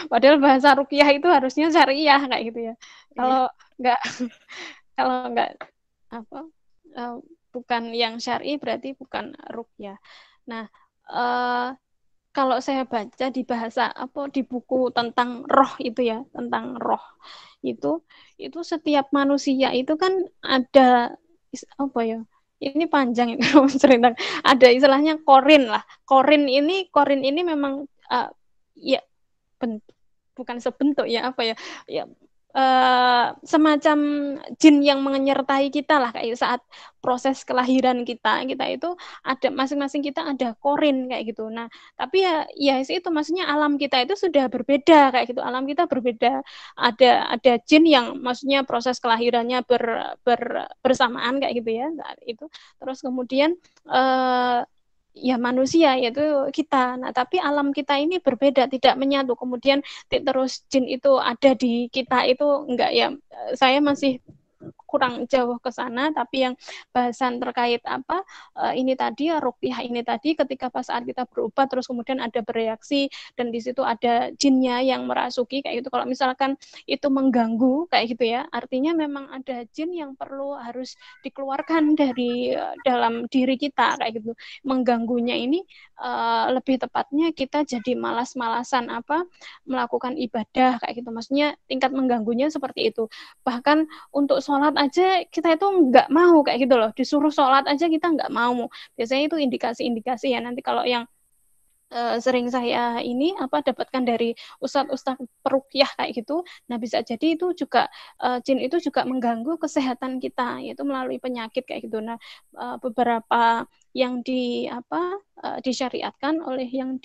Padahal bahasa ruqyah itu harusnya syariah kayak gitu ya. Kalau enggak kalau enggak apa bukan yang syar'i berarti bukan ruqyah. Nah, kalau saya baca di bahasa apa di buku tentang roh itu ya, tentang roh itu setiap manusia itu kan ada apa ya? Ini panjang itu cerita. Ada istilahnya korin lah. Korin ini memang ya bukan sebentuk ya apa ya? Ya semacam jin yang menyertai kita lah kayak saat proses kelahiran kita itu ada masing-masing kita ada korin kayak gitu. Nah, tapi ya itu maksudnya alam kita itu sudah berbeda kayak gitu. Alam kita berbeda. Ada jin yang maksudnya proses kelahirannya bersamaan kayak gitu ya. Saat itu. Terus kemudian ya manusia yaitu kita. Nah, tapi alam kita ini berbeda, tidak menyatu. Kemudian terus jin itu ada di kita itu enggak ya. Saya masih kurang jauh ke sana, tapi yang bahasan terkait apa ini tadi ruqyah ini tadi ketika pas saat kita berobat terus kemudian ada bereaksi dan di situ ada jinnya yang merasuki kayak gitu. Kalau misalkan itu mengganggu kayak gitu ya, artinya memang ada jin yang perlu harus dikeluarkan dari dalam diri kita kayak gitu. Mengganggunya ini lebih tepatnya kita jadi malas-malasan melakukan ibadah kayak gitu. Maksudnya tingkat mengganggunya seperti itu. Bahkan untuk sholat aja kita itu nggak mau kayak gitu loh, disuruh sholat aja kita nggak mau. Biasanya itu indikasi-indikasi ya. Nanti kalau yang sering saya ini dapatkan dari ustadz peruqyah kayak gitu, nah bisa jadi itu juga jin itu juga mengganggu kesehatan kita, yaitu melalui penyakit kayak gitu. Nah beberapa yang disyariatkan oleh yang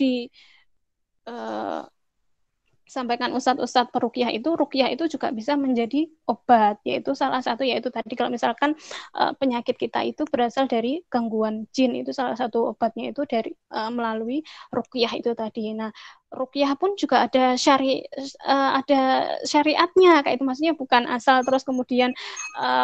sampaikan ustadz-ustadz peruqyah itu, ruqyah itu juga bisa menjadi obat, yaitu salah satu yaitu tadi kalau misalkan penyakit kita itu berasal dari gangguan jin, itu salah satu obatnya itu dari melalui ruqyah itu tadi. Nah, ruqyah pun juga ada ada syariatnya kayak itu, maksudnya bukan asal terus kemudian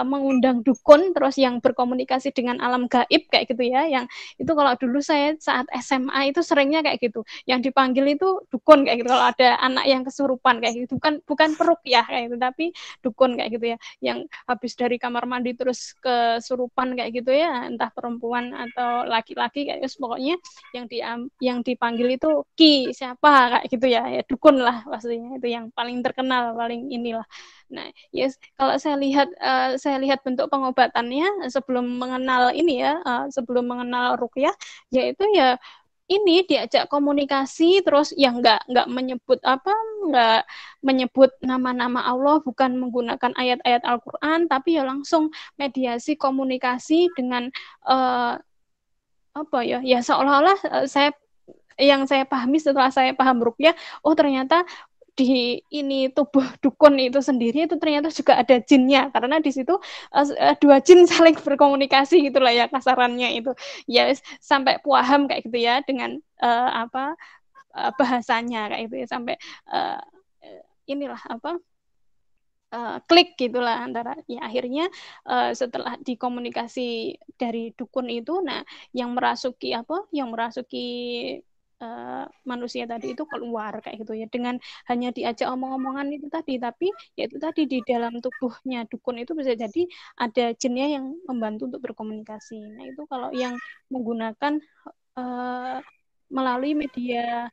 mengundang dukun terus yang berkomunikasi dengan alam gaib kayak gitu ya. Yang itu kalau dulu saya saat SMA itu seringnya kayak gitu, yang dipanggil itu dukun kayak gitu kalau ada anak yang kesurupan kayak gitu, bukan peruqyah kayak gitu tapi dukun kayak gitu ya, yang habis dari kamar mandi terus kesurupan kayak gitu ya, entah perempuan atau laki-laki kayak gitu, pokoknya yang dipanggil itu ki siapa kayak gitu ya, ya dukun lah pastinya, itu yang paling terkenal paling inilah. Nah, yes, kalau saya lihat bentuk pengobatannya sebelum mengenal ini ya, sebelum mengenal ruqyah, yaitu ya ini diajak komunikasi terus yang nggak menyebut nggak menyebut nama-nama Allah, bukan menggunakan ayat-ayat Al-Quran, tapi ya langsung mediasi komunikasi dengan apa ya seolah-olah yang saya pahami setelah saya paham ruqyah, oh ternyata di ini tubuh dukun itu sendiri itu ternyata juga ada jinnya, karena di situ dua jin saling berkomunikasi gitulah ya kasarannya itu ya, sampai paham kayak gitu ya dengan bahasanya kayak gitu ya, sampai inilah klik gitulah antara ya, akhirnya setelah dikomunikasi dari dukun itu, nah yang merasuki manusia tadi itu keluar kayak gitu ya, dengan hanya diajak omong-omongan itu tadi, tapi ya itu tadi di dalam tubuhnya dukun itu bisa jadi ada jinnya yang membantu untuk berkomunikasi. Nah itu kalau yang menggunakan melalui media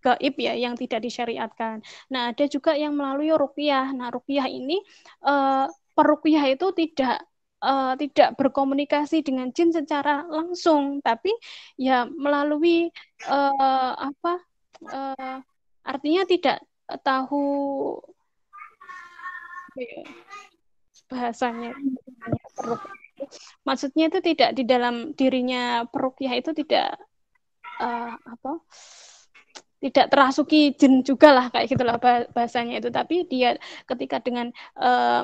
gaib ya, yang tidak disyariatkan. Nah ada juga yang melalui ruqyah. Nah ruqyah ini peruqyah itu tidak berkomunikasi dengan jin secara langsung, tapi ya melalui artinya tidak tahu bahasanya. Maksudnya itu tidak di dalam dirinya peruqyah itu tidak tidak terasuki jin juga lah kayak gitulah bahasanya itu, tapi dia ketika dengan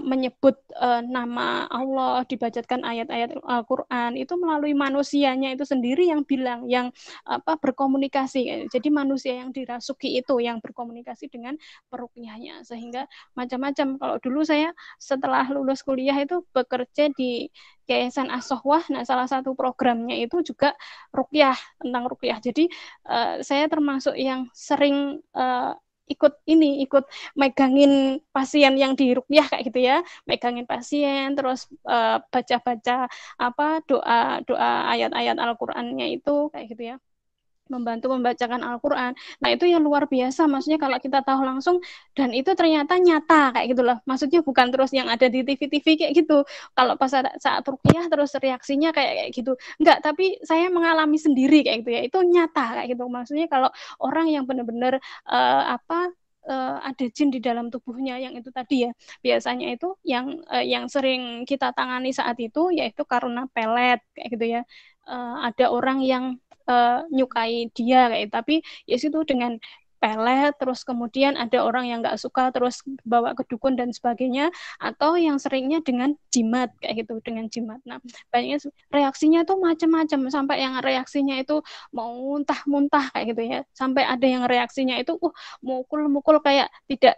menyebut nama Allah, dibacakan ayat-ayat Al-Quran itu melalui manusianya itu sendiri yang bilang, yang berkomunikasi, jadi manusia yang dirasuki itu yang berkomunikasi dengan peruqyahnya, sehingga macam-macam. Kalau dulu saya setelah lulus kuliah itu bekerja di Yayasan As-Sohwah. Nah salah satu programnya itu juga ruqyah, tentang ruqyah. Jadi saya termasuk yang sering ikut megangin pasien yang di ruqyah kayak gitu ya, megangin pasien terus baca-baca doa ayat-ayat Al-Qur'annya itu kayak gitu ya, membantu membacakan Al-Quran. Nah itu yang luar biasa, maksudnya kalau kita tahu langsung dan itu ternyata nyata kayak gitu loh, maksudnya bukan terus yang ada di TV-TV kayak gitu, kalau pas saat ruqyah terus reaksinya kayak gitu, enggak, tapi saya mengalami sendiri kayak gitu ya, itu nyata kayak gitu. Maksudnya kalau orang yang benar-benar ada jin di dalam tubuhnya yang itu tadi ya, biasanya itu yang sering kita tangani saat itu yaitu karena pelet kayak gitu ya. Ada orang yang nyukai dia kayak, tapi ya situ dengan pelet, terus kemudian ada orang yang nggak suka terus bawa ke dukun dan sebagainya, atau yang seringnya dengan jimat kayak gitu, dengan jimat. Nah banyak reaksinya tuh macam-macam, sampai yang reaksinya itu mau muntah-muntah kayak gitu ya, sampai ada yang reaksinya itu mukul-mukul kayak tidak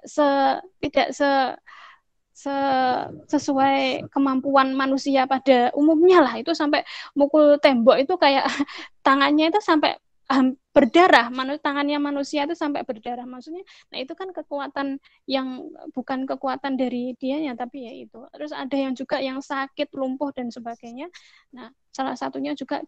sesuai kemampuan manusia pada umumnya lah, itu sampai mukul tembok itu kayak tangannya itu sampai berdarah, tangannya manusia itu sampai berdarah, maksudnya. Nah itu kan kekuatan yang bukan kekuatan dari dianya, tapi ya itu. Terus ada yang juga yang sakit, lumpuh dan sebagainya. Nah salah satunya juga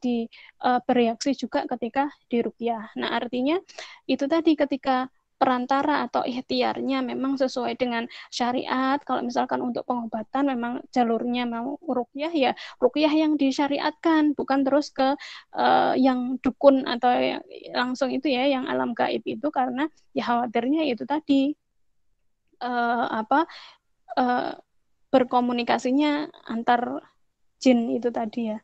bereaksi juga ketika diruqyah. Nah artinya itu tadi, ketika perantara atau ikhtiarnya memang sesuai dengan syariat. Kalau misalkan untuk pengobatan memang jalurnya mau ruqyah, ya ruqyah yang disyariatkan, bukan terus ke yang dukun atau yang langsung itu ya, yang alam gaib itu, karena ya khawatirnya itu tadi berkomunikasinya antar jin itu tadi ya.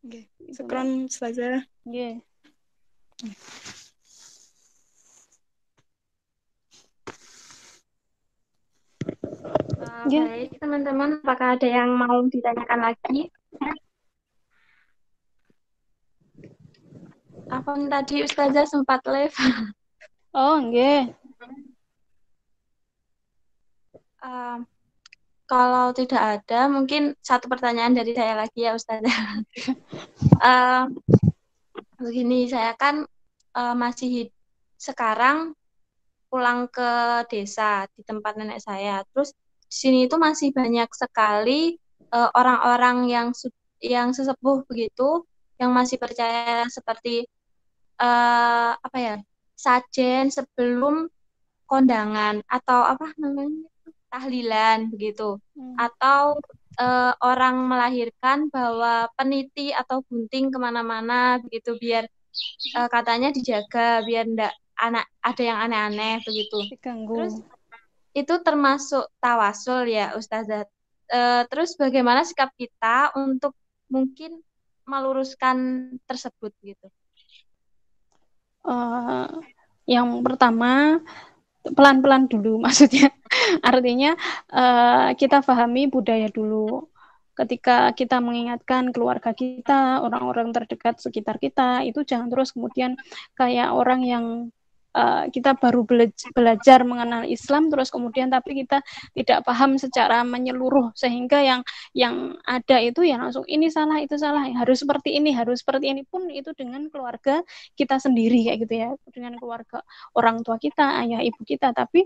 Oke, syukron Ustazah. Nggih. Ya. Baik, teman-teman, apakah ada yang mau ditanyakan lagi? Apa tadi Ustazah sempat live? Oh, nggih. Kalau tidak ada, mungkin satu pertanyaan dari saya lagi ya Ustazah. Begini, saya kan masih sekarang pulang ke desa di tempat nenek saya. Terus di sini itu masih banyak sekali orang-orang yang sesepuh begitu, yang masih percaya seperti apa ya, sajen sebelum kondangan atau apa namanya, tahlilan begitu, atau orang melahirkan bawa peniti atau gunting kemana-mana begitu, biar katanya dijaga biar ndak ada yang aneh-aneh begitu. Diganggu. Terus itu termasuk tawasul ya Ustazah. Terus bagaimana sikap kita untuk mungkin meluruskan tersebut gitu? Yang pertama pelan-pelan dulu, maksudnya artinya kita pahami budaya dulu. Ketika kita mengingatkan keluarga kita, orang-orang terdekat sekitar kita, itu jangan terus kemudian kayak orang yang kita baru belajar mengenal Islam, terus kemudian tapi kita tidak paham secara menyeluruh, sehingga yang ada itu ya langsung ini salah, itu salah, harus seperti ini, harus seperti ini, pun itu dengan keluarga kita sendiri kayak gitu ya, dengan keluarga orang tua kita, ayah ibu kita, tapi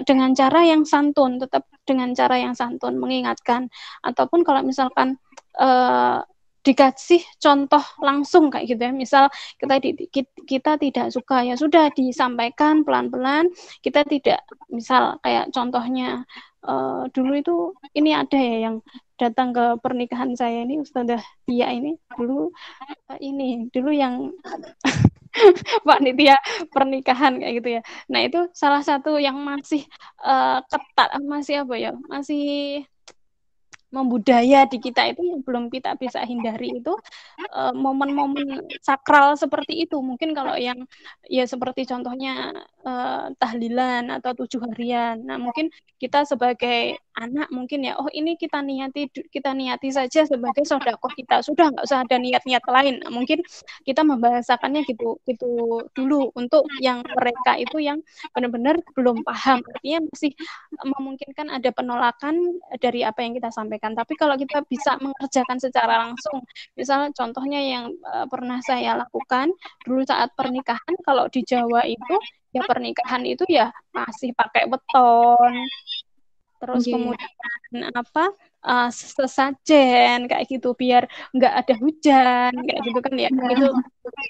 dengan cara yang santun, tetap dengan cara yang santun mengingatkan, ataupun kalau misalkan dikasih contoh langsung kayak gitu ya, misal kita tidak suka, ya sudah disampaikan pelan-pelan, kita tidak, misal kayak contohnya dulu itu ini ada ya yang datang ke pernikahan saya ini, Ustazah Tia ini dulu dulu yang panitia pernikahan kayak gitu ya. Nah, itu salah satu yang masih ketat, masih apa ya, masih membudaya di kita itu yang belum kita bisa hindari itu momen-momen sakral seperti itu. Mungkin kalau yang ya seperti contohnya tahlilan atau 7 harian. Nah, mungkin kita sebagai anak mungkin ya, oh ini kita niati saja sebagai sedekah kita. Sudah nggak usah ada niat-niat lain. Nah, mungkin kita membahasakannya gitu dulu untuk yang mereka itu yang benar-benar belum paham. Artinya masih memungkinkan ada penolakan dari apa yang kita sampaikan. Tapi kalau kita bisa mengerjakan secara langsung, misalnya contohnya yang pernah saya lakukan dulu saat pernikahan, kalau di Jawa itu ya pernikahan itu ya masih pakai weton, terus kemudian apa sesajen kayak gitu biar nggak ada hujan kayak gitu kan ya,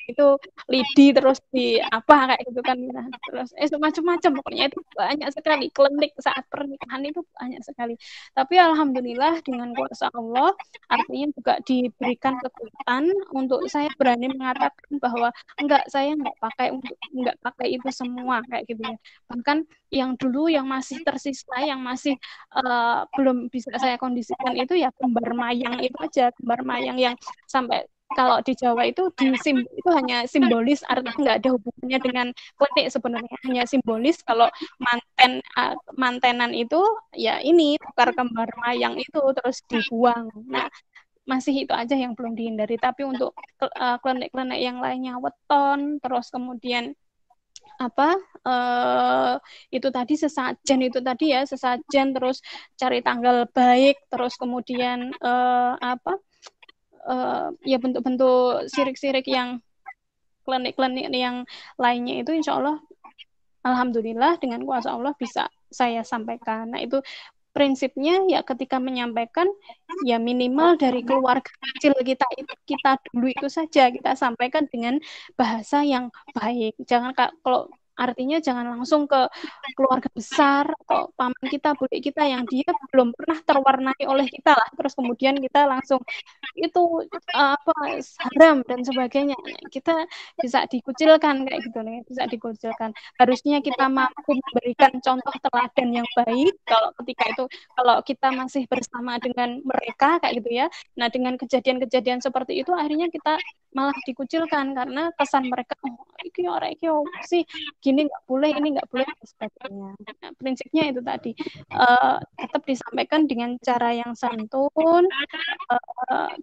itu lidi terus di apa kayak gitu kan, nah, terus macam-macam pokoknya itu banyak sekali klinik saat pernikahan itu banyak sekali. Tapi alhamdulillah dengan kuasa Allah, artinya juga diberikan kekuatan untuk saya berani mengatakan bahwa saya nggak pakai itu semua kayak gitu ya. Bahkan yang dulu yang masih tersisa, yang masih belum bisa saya kondisikan itu ya kembar mayang itu aja, kembar mayang yang sampai kalau di Jawa itu itu hanya simbolis, artinya nggak ada hubungannya dengan klinik sebenarnya, hanya simbolis. Kalau mantenan itu ya ini tukar kembar mayang itu terus dibuang. Nah, masih itu aja yang belum dihindari. Tapi untuk klinik-klinik yang lainnya, weton, terus kemudian apa itu tadi sesajen, terus cari tanggal baik, terus kemudian ya bentuk-bentuk sirik-sirik yang klinik-klinik yang lainnya itu insya Allah alhamdulillah dengan kuasa Allah bisa saya sampaikan. Nah, itu prinsipnya ya ketika menyampaikan ya minimal dari keluarga kecil kita dulu itu saja kita sampaikan dengan bahasa yang baik. Jangan kalau artinya jangan langsung ke keluarga besar atau paman kita, budek kita yang dia belum pernah terwarnai oleh kita lah, terus kemudian kita langsung itu haram dan sebagainya. Kita bisa dikucilkan kayak gitu nih, bisa dikucilkan. Harusnya kita mampu memberikan contoh teladan yang baik kalau kita masih bersama dengan mereka kayak gitu ya. Nah, dengan kejadian-kejadian seperti itu akhirnya kita malah dikucilkan karena kesan mereka, oh iki orang iki sih gini nggak boleh, ini nggak boleh dan sebagainya. Nah, prinsipnya itu tadi tetap disampaikan dengan cara yang santun,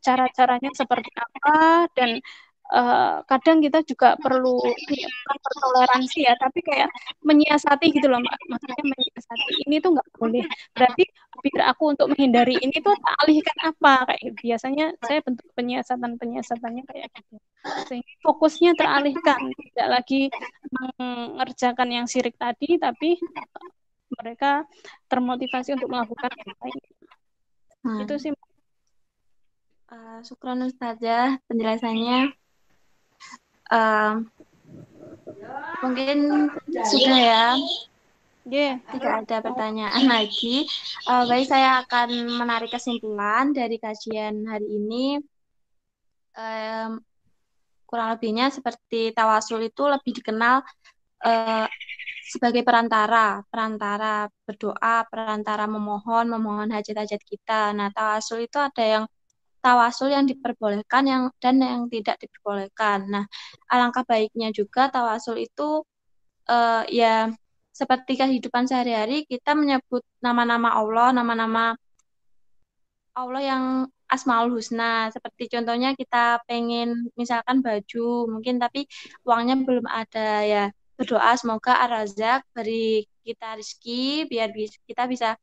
cara-caranya seperti apa, dan kadang kita juga perlu ini ya, bukan bertoleransi ya, tapi kayak menyiasati gitu loh Mbak. Maksudnya menyiasati ini tuh nggak boleh. Berarti biar aku untuk menghindari ini tuh tak alihkan apa kayak gitu. Biasanya saya bentuk penyiasatannya kayak gitu. Sehingga fokusnya teralihkan, tidak lagi mengerjakan yang syirik tadi, tapi mereka termotivasi untuk melakukan yang lain. Itu sih. Syukron Ustazah penjelasannya. Mungkin sudah ya. Tidak ada pertanyaan lagi. Baik, saya akan menarik kesimpulan dari kajian hari ini. Kurang lebihnya seperti tawasul itu lebih dikenal sebagai perantara berdoa, perantara memohon hajat-hajat kita. Nah, tawasul itu ada yang tawasul yang diperbolehkan dan yang tidak diperbolehkan. Nah, alangkah baiknya juga tawasul itu ya seperti kehidupan sehari-hari kita menyebut nama-nama Allah yang Asmaul Husna. Seperti contohnya kita pengen misalkan baju mungkin tapi uangnya belum ada, ya berdoa semoga Ar-Razzaq beri kita rezeki biar kita bisa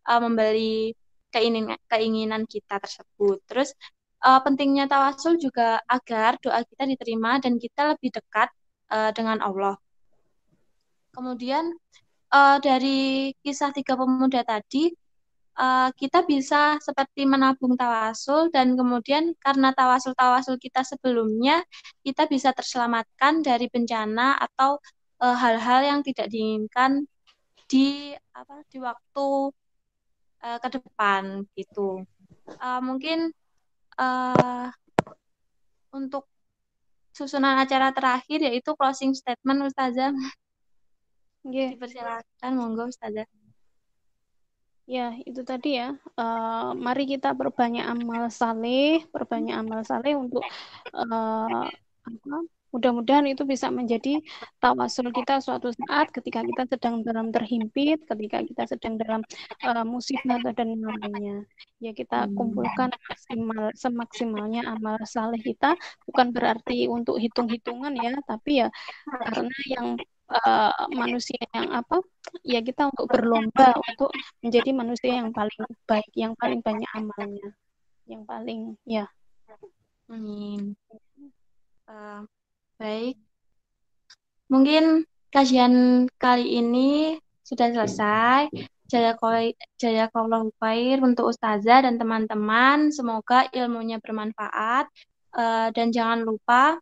membeli keinginan kita tersebut. Terus pentingnya tawasul juga agar doa kita diterima dan kita lebih dekat dengan Allah. Kemudian dari kisah 3 pemuda tadi, kita bisa seperti menabung tawasul, dan kemudian karena tawasul-tawasul kita sebelumnya, kita bisa terselamatkan dari bencana atau hal-hal yang tidak diinginkan di waktu ke depan gitu. Mungkin untuk susunan acara terakhir yaitu closing statement Ustazah. Dipersilakan, monggo Ustazah. Ya, itu tadi ya. Mari kita perbanyak amal saleh untuk mudah-mudahan itu bisa menjadi tawasul kita suatu saat ketika kita sedang dalam terhimpit, ketika kita sedang dalam musibah dan lainnya. Ya, kita kumpulkan semaksimalnya amal saleh kita, bukan berarti untuk hitung-hitungan ya, tapi ya karena yang manusia yang ya kita untuk berlomba untuk menjadi manusia yang paling baik, yang paling banyak amalnya, yang paling ya. Amin. Baik, mungkin kajian kali ini sudah selesai. Jazakallahu khair untuk Ustazah dan teman-teman. Semoga ilmunya bermanfaat. Dan jangan lupa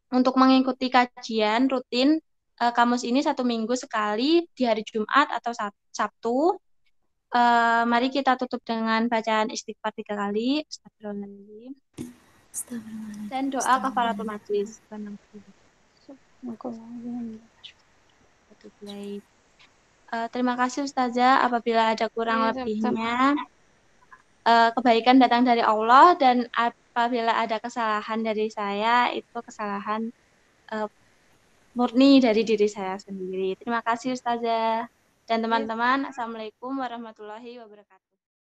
untuk mengikuti kajian rutin kamus ini 1 minggu sekali di hari Jumat atau Sabtu. Mari kita tutup dengan bacaan istighfar 3 kali. Astagfirullahaladzim. Dan doa kafaratul majlis. Terima kasih Ustazah. Apabila ada kurang lebihnya, kebaikan datang dari Allah, dan apabila ada kesalahan dari saya, itu kesalahan murni dari diri saya sendiri. Terima kasih Ustazah dan teman-teman. Assalamualaikum warahmatullahi wabarakatuh.